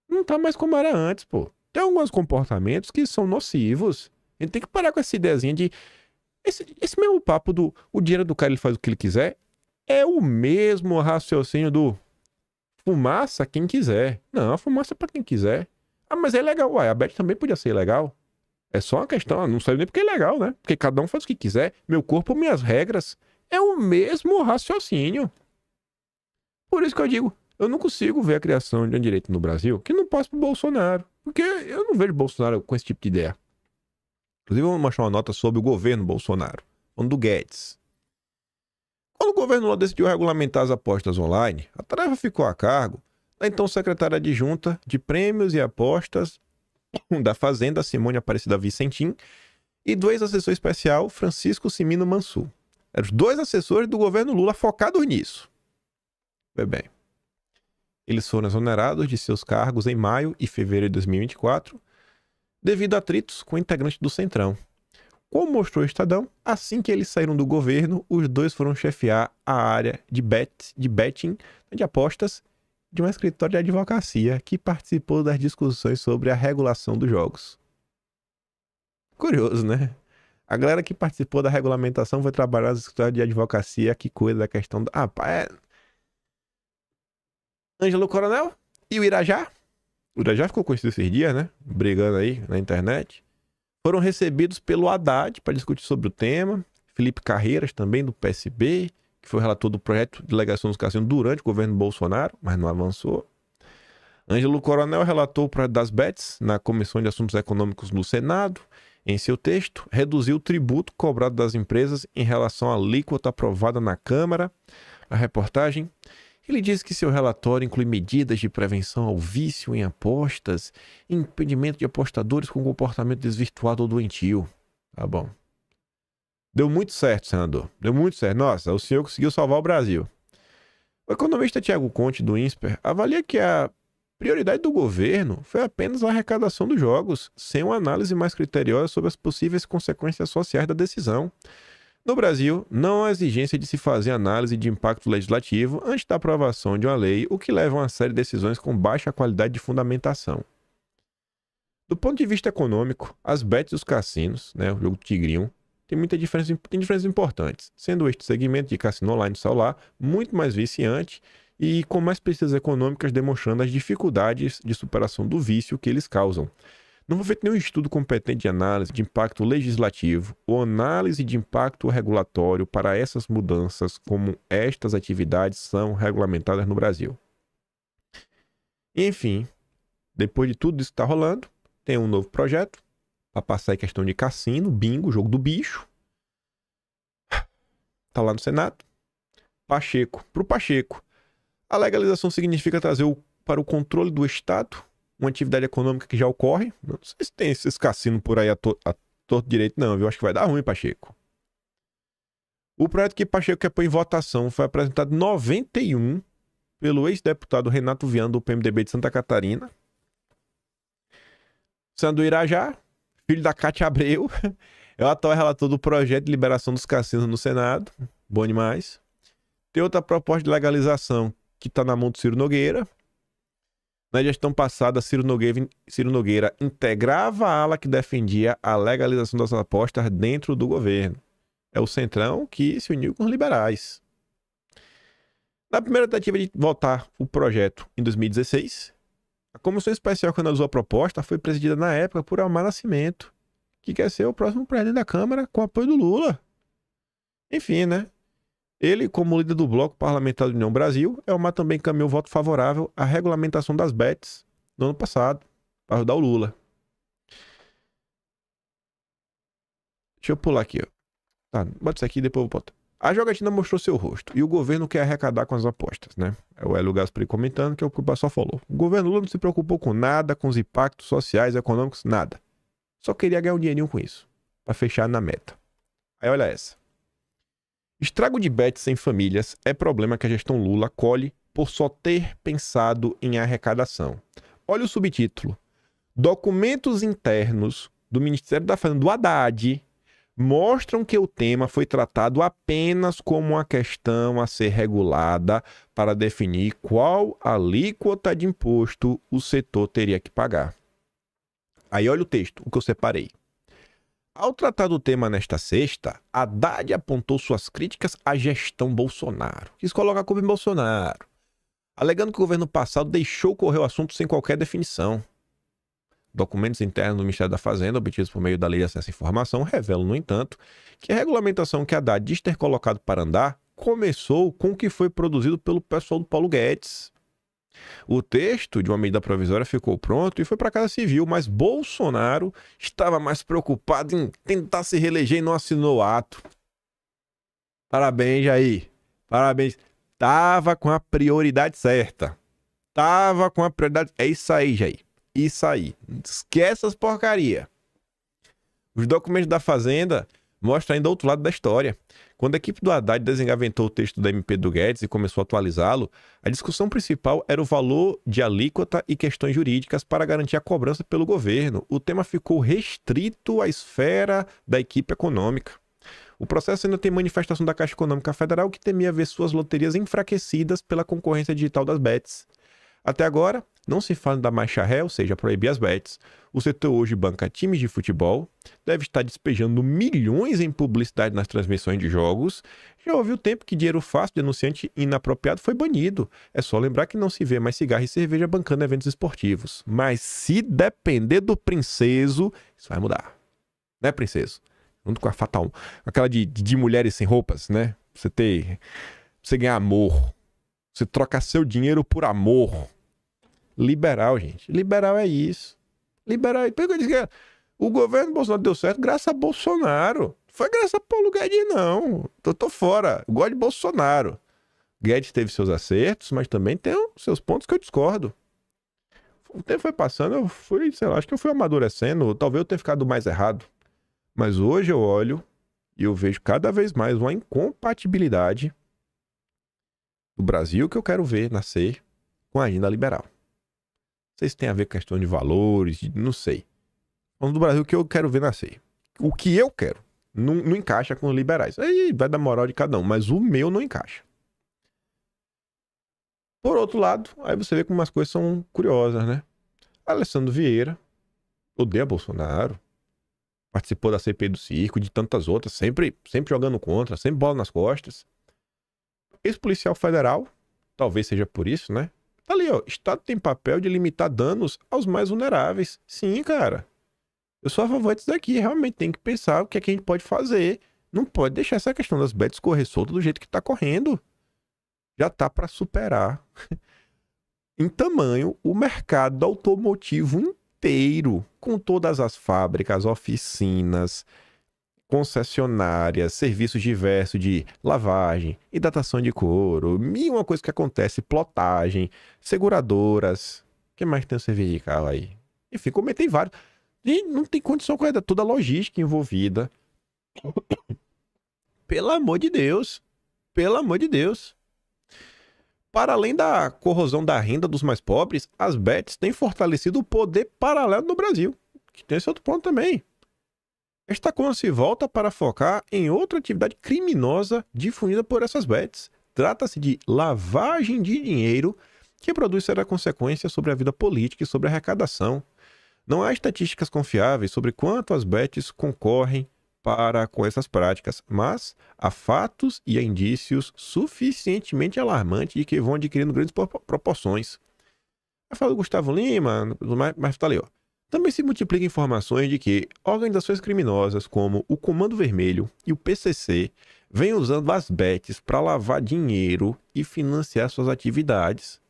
S1: não tá mais como era antes, pô. Tem alguns comportamentos que são nocivos. A gente tem que parar com essa ideiazinha de... Esse mesmo papo do... O dinheiro do cara, ele faz o que ele quiser. É o mesmo raciocínio do... Fumaça, quem quiser. Não, a fumaça é pra quem quiser. Ah, mas é legal. Uai, a bet também podia ser legal. É só uma questão, não sei nem porque é legal, né? Porque cada um faz o que quiser. Meu corpo, minhas regras. É o mesmo raciocínio. Por isso que eu digo, eu não consigo ver a criação de um direito no Brasil que não passe pro Bolsonaro. Porque eu não vejo Bolsonaro com esse tipo de ideia. Inclusive, vamos mostrar uma nota sobre o governo Bolsonaro. Falando do Guedes. Quando o governo Lula decidiu regulamentar as apostas online, a tarefa ficou a cargo da então secretária adjunta de Prêmios e Apostas da Fazenda, Simone Aparecida Vicentim, e do ex-assessor especial, Francisco Cimino Mansur. Eram os 2 assessores do governo Lula focados nisso. Bem, eles foram exonerados de seus cargos em maio e fevereiro de 2024, devido a atritos com integrantes do Centrão. Como mostrou o Estadão, assim que eles saíram do governo, os 2 foram chefiar a área de betting, de apostas, de um escritório de advocacia que participou das discussões sobre a regulação dos jogos. Curioso, né? A galera que participou da regulamentação foi trabalhar no escritório de advocacia que cuida da questão da... Ângelo Coronel e o Irajá. O Irajá ficou conhecido esses dias, né? Brigando aí na internet. Foram recebidos pelo Haddad para discutir sobre o tema. Felipe Carreiras, também do PSB, que foi relator do projeto de legalização dos cassinos durante o governo Bolsonaro, mas não avançou. Ângelo Coronel relatou o projeto das bets na Comissão de Assuntos Econômicos do Senado. Em seu texto, reduziu o tributo cobrado das empresas em relação à alíquota aprovada na Câmara. A reportagem, ele diz que seu relatório inclui medidas de prevenção ao vício em apostas e impedimento de apostadores com comportamento desvirtuado ou doentio. Tá bom. Deu muito certo, senador. Deu muito certo. Nossa, o senhor conseguiu salvar o Brasil. O economista Tiago Conte, do INSPER, avalia que a prioridade do governo foi apenas a arrecadação dos jogos, sem uma análise mais criteriosa sobre as possíveis consequências sociais da decisão. No Brasil, não há exigência de se fazer análise de impacto legislativo antes da aprovação de uma lei, o que leva a uma série de decisões com baixa qualidade de fundamentação. Do ponto de vista econômico, as bets dos cassinos, o jogo Tigrinho, tem diferenças importantes, sendo este segmento de cassino online no celular muito mais viciante e com mais pesquisas econômicas demonstrando as dificuldades de superação do vício que eles causam. Não foi feito nenhum estudo competente de análise de impacto legislativo ou análise de impacto regulatório para essas mudanças, como estas atividades são regulamentadas no Brasil. Enfim, depois de tudo isso que está rolando, tem um novo projeto para passar em questão de cassino, bingo, jogo do bicho. Está lá no Senado. Para o Pacheco, a legalização significa trazer para o controle do Estado uma atividade econômica que já ocorre. Não sei se tem esses cassinos por aí a torto direito, não, viu? Acho que vai dar ruim, Pacheco. O projeto que Pacheco quer pôr em votação foi apresentado em 91 pelo ex-deputado Renato Viana, do PMDB de Santa Catarina. Sandro Irajá, filho da Cátia Abreu, é o atual relator do projeto de liberação dos cassinos no Senado. Bom demais. Tem outra proposta de legalização que está na mão do Ciro Nogueira. Na gestão passada, Ciro Nogueira integrava a ala que defendia a legalização das apostas dentro do governo. É o Centrão que se uniu com os liberais. Na primeira tentativa de votar o projeto em 2016, a comissão especial que analisou a proposta foi presidida na época por Almar Nascimento, que quer ser o próximo presidente da Câmara com apoio do Lula. Enfim, Ele, como líder do Bloco Parlamentar da União Brasil, Elmar também encaminhou voto favorável à regulamentação das bets no ano passado, para ajudar o Lula. Deixa eu pular aqui, Tá, bota isso aqui e depois eu boto. A jogatina mostrou seu rosto e o governo quer arrecadar com as apostas, É o Hélio Gaspari comentando, que é o que o pessoal falou. O governo Lula não se preocupou com nada, com os impactos sociais, econômicos, nada. Só queria ganhar um dinheirinho com isso, para fechar na meta. Aí olha essa. Estrago de bets em famílias é problema que a gestão Lula colhe por só ter pensado em arrecadação. Olha o subtítulo. Documentos internos do Ministério da Fazenda do Haddad mostram que o tema foi tratado apenas como uma questão a ser regulada para definir qual alíquota de imposto o setor teria que pagar. Aí olha o texto, o que eu separei. Ao tratar do tema nesta sexta, Haddad apontou suas críticas à gestão Bolsonaro. Quis colocar a culpa em Bolsonaro, alegando que o governo passado deixou correr o assunto sem qualquer definição. Documentos internos do Ministério da Fazenda, obtidos por meio da Lei de Acesso à Informação, revelam, no entanto, que a regulamentação que Haddad diz ter colocado para andar começou com o que foi produzido pelo pessoal do Paulo Guedes. O texto de uma medida provisória ficou pronto e foi para a Casa Civil, mas Bolsonaro estava mais preocupado em tentar se reeleger e não assinou o ato. Parabéns, Jair. Parabéns. Tava com a prioridade certa. Tava com a prioridade... É isso aí, Jair. Isso aí. Esquece as porcaria. Os documentos da Fazenda mostram ainda outro lado da história. Quando a equipe do Haddad desengaventou o texto da MP do Guedes e começou a atualizá-lo, a discussão principal era o valor de alíquota e questões jurídicas para garantir a cobrança pelo governo. O tema ficou restrito à esfera da equipe econômica. O processo ainda tem manifestação da Caixa Econômica Federal, que temia ver suas loterias enfraquecidas pela concorrência digital das bets. Até agora, não se fala da marcha ré, ou seja, proibir as bets. O setor hoje banca times de futebol, deve estar despejando milhões em publicidade nas transmissões de jogos. Já houve o tempo que dinheiro fácil de anunciante inapropriado foi banido. É só lembrar que não se vê mais cigarro e cerveja bancando eventos esportivos. Mas se depender do princeso, isso vai mudar. Né, princeso? junto com a Fatal, aquela de mulheres sem roupas, né? Você ganhar amor, você trocar seu dinheiro por amor. Liberal, gente. Liberal é isso. Liberal é... O governo Bolsonaro deu certo graças a Bolsonaro. Não foi graças a Paulo Guedes, não. Tô fora. Eu gosto de Bolsonaro. Guedes teve seus acertos, mas também tem os seus pontos que eu discordo. O tempo foi passando, eu fui, sei lá, acho que eu fui amadurecendo. Talvez eu tenha ficado mais errado. Mas hoje eu olho e eu vejo cada vez mais uma incompatibilidade do Brasil que eu quero ver nascer com a agenda liberal. Não sei se tem a ver com questão de valores, não sei. Falando do Brasil que eu quero ver nascer. O que eu quero não encaixa com os liberais. Aí vai da moral de cada um, mas o meu não encaixa. Por outro lado, aí você vê como as coisas são curiosas, né? Alessandro Vieira odeia Bolsonaro, participou da CPI do circo, de tantas outras, sempre jogando contra, sempre bola nas costas. Ex-policial federal, talvez seja por isso, né? Tá ali, ó. Estado tem papel de limitar danos aos mais vulneráveis. Sim, cara. Eu sou a favor disso daqui. Realmente tem que pensar o que é que a gente pode fazer. Não pode deixar essa questão das bets correr solta do jeito que tá correndo. Já tá para superar em tamanho o mercado automotivo inteiro, com todas as fábricas, oficinas, concessionárias, serviços diversos de lavagem, hidratação de couro, e uma coisa que acontece, plotagem, seguradoras. O que mais tem o serviço de carro aí? Enfim, comentei vários. E não tem condição com toda a logística envolvida. Pelo amor de Deus. Pelo amor de Deus. Para além da corrosão da renda dos mais pobres, as bets têm fortalecido o poder paralelo no Brasil. Que tem esse outro ponto também. Esta conta se volta para focar em outra atividade criminosa difundida por essas bets. Trata-se de lavagem de dinheiro que produz sérias consequências sobre a vida política e sobre a arrecadação. Não há estatísticas confiáveis sobre quanto as bets concorrem com essas práticas, mas há fatos e indícios suficientemente alarmantes de que vão adquirindo grandes proporções. Vai falar do Gustavo Lima, mas tá ali, ó. Também se multiplicam informações de que organizações criminosas como o Comando Vermelho e o PCC vêm usando as bets para lavar dinheiro e financiar suas atividades.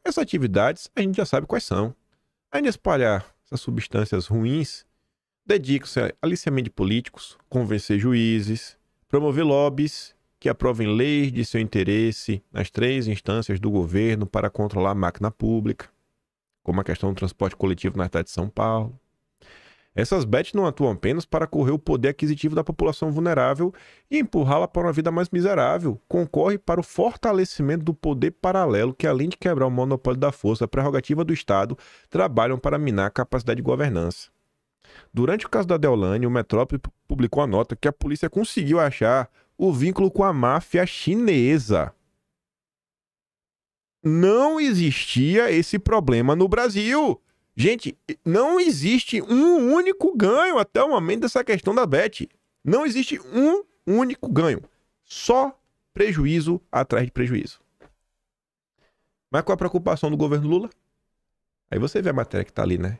S1: Essas atividades a gente já sabe quais são. Além de espalhar essas substâncias ruins, dedicam-se a aliciamento de políticos, convencer juízes, promover lobbies que aprovem leis de seu interesse nas 3 instâncias do governo para controlar a máquina pública, como a questão do transporte coletivo na cidade de São Paulo. Essas bets não atuam apenas para correr o poder aquisitivo da população vulnerável e empurrá-la para uma vida mais miserável. Concorre para o fortalecimento do poder paralelo que, além de quebrar o monopólio da força prerrogativa do Estado, trabalham para minar a capacidade de governança. Durante o caso da Deolane, o Metrópole publicou a nota que a polícia conseguiu achar o vínculo com a máfia chinesa. Não existia esse problema no Brasil. Gente, não existe um único ganho até o momento dessa questão da bet. Não existe um único ganho. Só prejuízo atrás de prejuízo. Mas qual a preocupação do governo Lula? Aí você vê a matéria que tá ali, né?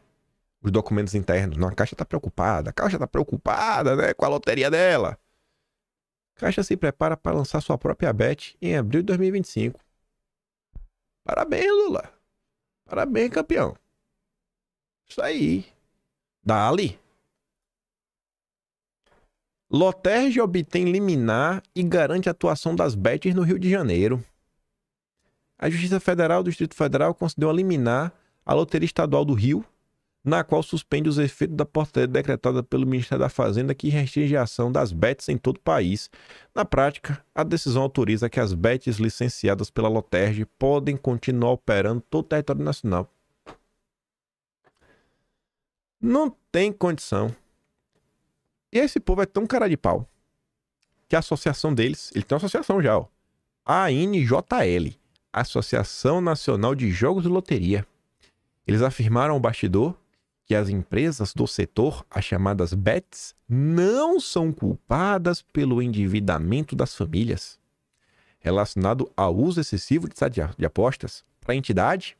S1: Os documentos internos. Não, a Caixa tá preocupada, né? Com a loteria dela. A Caixa se prepara para lançar sua própria bet em abril de 2025. Parabéns, Lula. Parabéns, campeão. Isso aí. Dali. Loterge obtém liminar e garante a atuação das bets no Rio de Janeiro. A Justiça Federal do Distrito Federal concedeu a liminar à Loteria Estadual do Rio, na qual suspende os efeitos da portaria decretada pelo Ministério da Fazenda que restringe a ação das bets em todo o país. Na prática, a decisão autoriza que as bets licenciadas pela Loterge podem continuar operando em todo o território nacional. Não tem condição. E esse povo é tão cara de pau que a associação deles, ele tem uma associação já, ó. ANJL, Associação Nacional de Jogos de Loteria. Eles afirmaram ao bastidor que as empresas do setor, as chamadas bets, não são culpadas pelo endividamento das famílias relacionado ao uso excessivo de sites de apostas. Para a entidade,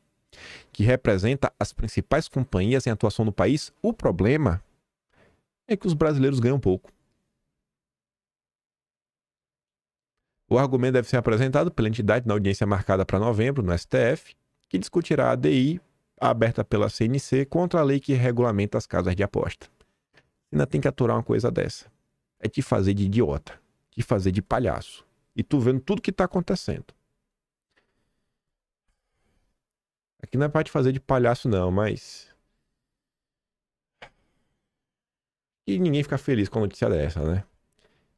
S1: que representa as principais companhias em atuação no país, o problema é que os brasileiros ganham pouco. O argumento deve ser apresentado pela entidade na audiência marcada para novembro, no STF, que discutirá a ADI aberta pela CNC contra a lei que regulamenta as casas de aposta. Ainda tem que aturar uma coisa dessa. É te fazer de idiota, te fazer de palhaço. E tu vendo tudo que tá acontecendo. Aqui não é pra te fazer de palhaço não, mas... E ninguém fica feliz com a notícia dessa, né?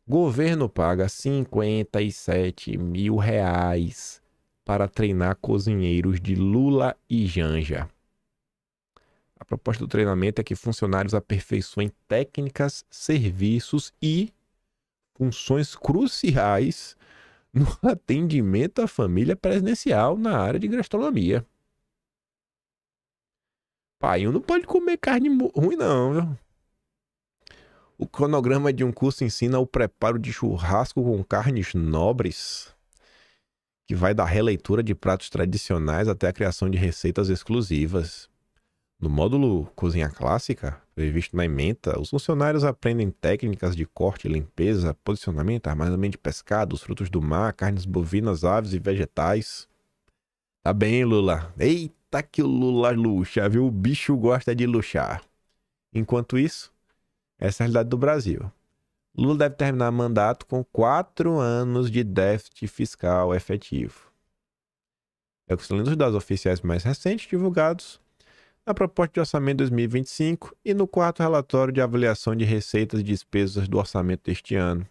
S1: Governo paga 57 mil reais para treinar cozinheiros de Lula e Janja. A proposta do treinamento é que funcionários aperfeiçoem técnicas, serviços e funções cruciais no atendimento à família presidencial na área de gastronomia. Pai, não pode comer carne ruim não, viu? O cronograma de um curso ensina o preparo de churrasco com carnes nobres, que vai da releitura de pratos tradicionais até a criação de receitas exclusivas. No módulo Cozinha Clássica, previsto na ementa, os funcionários aprendem técnicas de corte, limpeza, posicionamento, armazenamento de pescado, frutos do mar, carnes bovinas, aves e vegetais. Tá bem, Lula. Eita que o Lula luxa, viu? O bicho gosta de luxar. Enquanto isso, essa é a realidade do Brasil. Lula deve terminar mandato com 4 anos de déficit fiscal efetivo. É o que estão lendo os dados oficiais mais recentes divulgados na proposta de orçamento 2025 e no quarto relatório de avaliação de receitas e despesas do orçamento deste ano.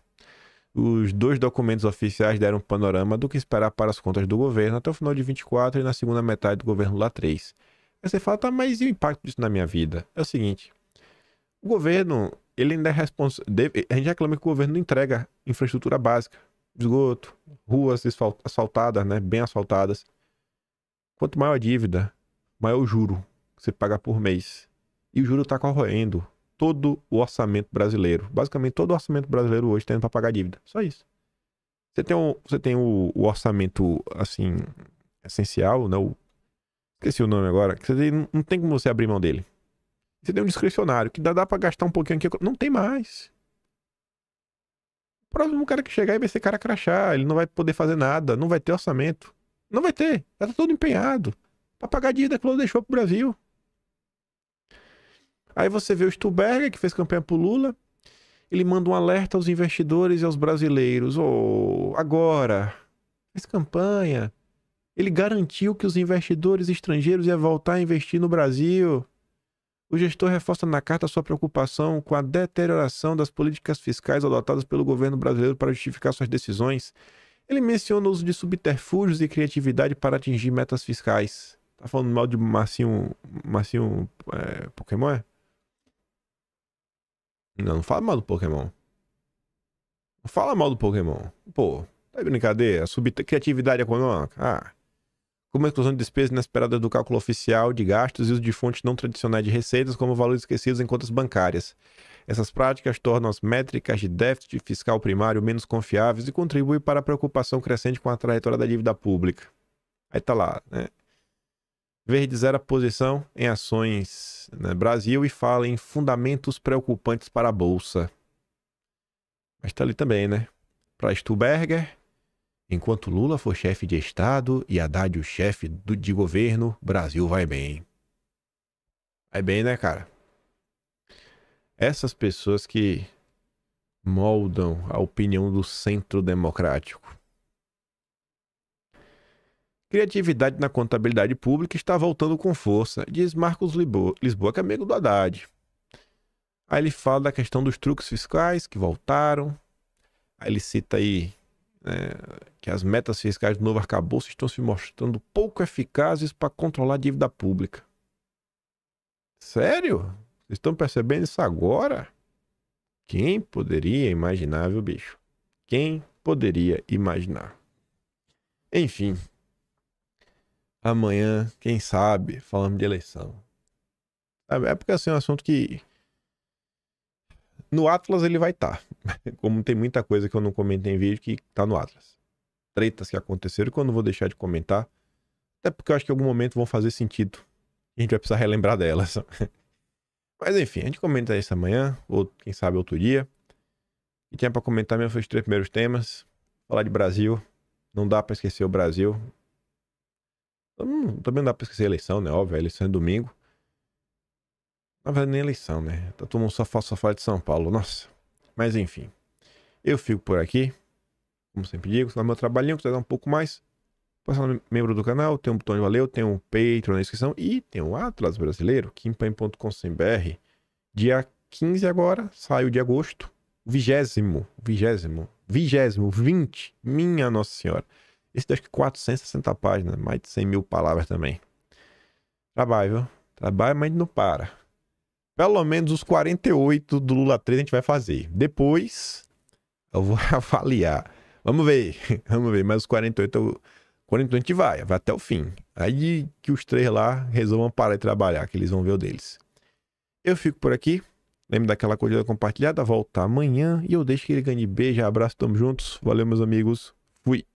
S1: Os 2 documentos oficiais deram um panorama do que esperar para as contas do governo até o final de 24 e na segunda metade do governo Lula 3. Aí você fala, tá, mas e o impacto disso na minha vida? É o seguinte, o governo, ele ainda é responsável, a gente reclama que o governo não entrega infraestrutura básica, esgoto, ruas asfaltadas, né, bem asfaltadas. Quanto maior a dívida, maior o juro que você paga por mês. E o juro está corroendo todo o orçamento brasileiro. Basicamente, todo o orçamento brasileiro hoje está indo para pagar dívida. Só isso. Você tem o orçamento, assim, essencial, né? Esqueci o nome agora. Que não tem como você abrir mão dele. Você tem um discricionário, que dá para gastar um pouquinho aqui. Não tem mais. O próximo cara que chegar aí vai ser cara crachá. Ele não vai poder fazer nada. Não vai ter orçamento. Não vai ter. Já tá todo empenhado para pagar a dívida que o Lula deixou pro Brasil. Aí você vê o Stuberger, que fez campanha pro Lula. Ele manda um alerta aos investidores e aos brasileiros. Agora, fez campanha. Ele garantiu que os investidores estrangeiros iam voltar a investir no Brasil. O gestor reforça na carta sua preocupação com a deterioração das políticas fiscais adotadas pelo governo brasileiro para justificar suas decisões. Ele menciona o uso de subterfúgios e criatividade para atingir metas fiscais. Tá falando mal de Marcinho Pokémon, é? Não fala mal do Pokémon. Não fala mal do Pokémon. Pô, tá de brincadeira? Criatividade econômica? Como a exclusão de despesas inesperadas do cálculo oficial de gastos e uso de fontes não tradicionais de receitas, como valores esquecidos em contas bancárias. Essas práticas tornam as métricas de déficit fiscal primário menos confiáveis e contribuem para a preocupação crescente com a trajetória da dívida pública. Aí tá lá, né? Verde zera posição em ações no Brasil e fala em fundamentos preocupantes para a Bolsa. Mas tá ali também, né? Para Stuberger, enquanto Lula for chefe de Estado e Haddad o chefe de governo, Brasil vai bem. Vai bem, né, cara? Essas pessoas que moldam a opinião do centro democrático. Criatividade na contabilidade pública está voltando com força, diz Marcos Lisboa, que é amigo do Haddad. Aí ele fala da questão dos truques fiscais que voltaram. Aí ele cita aí que as metas fiscais do novo arcabouço estão se mostrando pouco eficazes para controlar a dívida pública. Sério? Vocês estão percebendo isso agora? Quem poderia imaginar, viu, bicho? Quem poderia imaginar? Enfim. Amanhã, quem sabe, falamos de eleição. É porque assim, é um assunto que no Atlas ele vai estar. Como tem muita coisa que eu não comentei em vídeo que tá no Atlas. Tretas que aconteceram que eu não vou deixar de comentar. Até porque eu acho que em algum momento vão fazer sentido. E a gente vai precisar relembrar delas. Mas enfim, a gente comenta isso amanhã, ou quem sabe outro dia. E tinha pra comentar mesmo foi os 3 primeiros temas. Falar de Brasil. Não dá pra esquecer o Brasil. Também não dá pra esquecer a eleição, né? Óbvio, a eleição é domingo. Na verdade, nem eleição, né? Tá todo mundo só fala de São Paulo. Nossa. Mas enfim. Eu fico por aqui. Como sempre digo, se dá meu trabalhinho, quiser dar um pouco mais. Passa membro do canal, tem um botão de valeu, tem um Patreon na descrição e tem o Atlas Brasileiro, kimpan.com.br. Dia 15 agora, sai o de agosto. 20. Minha Nossa Senhora. Esse tem acho que 460 páginas, mais de 100 mil palavras também. Trabalho, viu? Trabalho, mas não para. Pelo menos os 48 do Lula 3 a gente vai fazer. Depois, eu vou avaliar. Vamos ver, vamos ver. Mas os 48, 48 a gente vai até o fim. Aí que os 3 lá resolvam parar de trabalhar, que eles vão ver o deles. Eu fico por aqui. Lembre daquela curtida compartilhada. Volta amanhã. E eu deixo que ele ganhe beijo, abraço, tamo juntos. Valeu, meus amigos. Fui.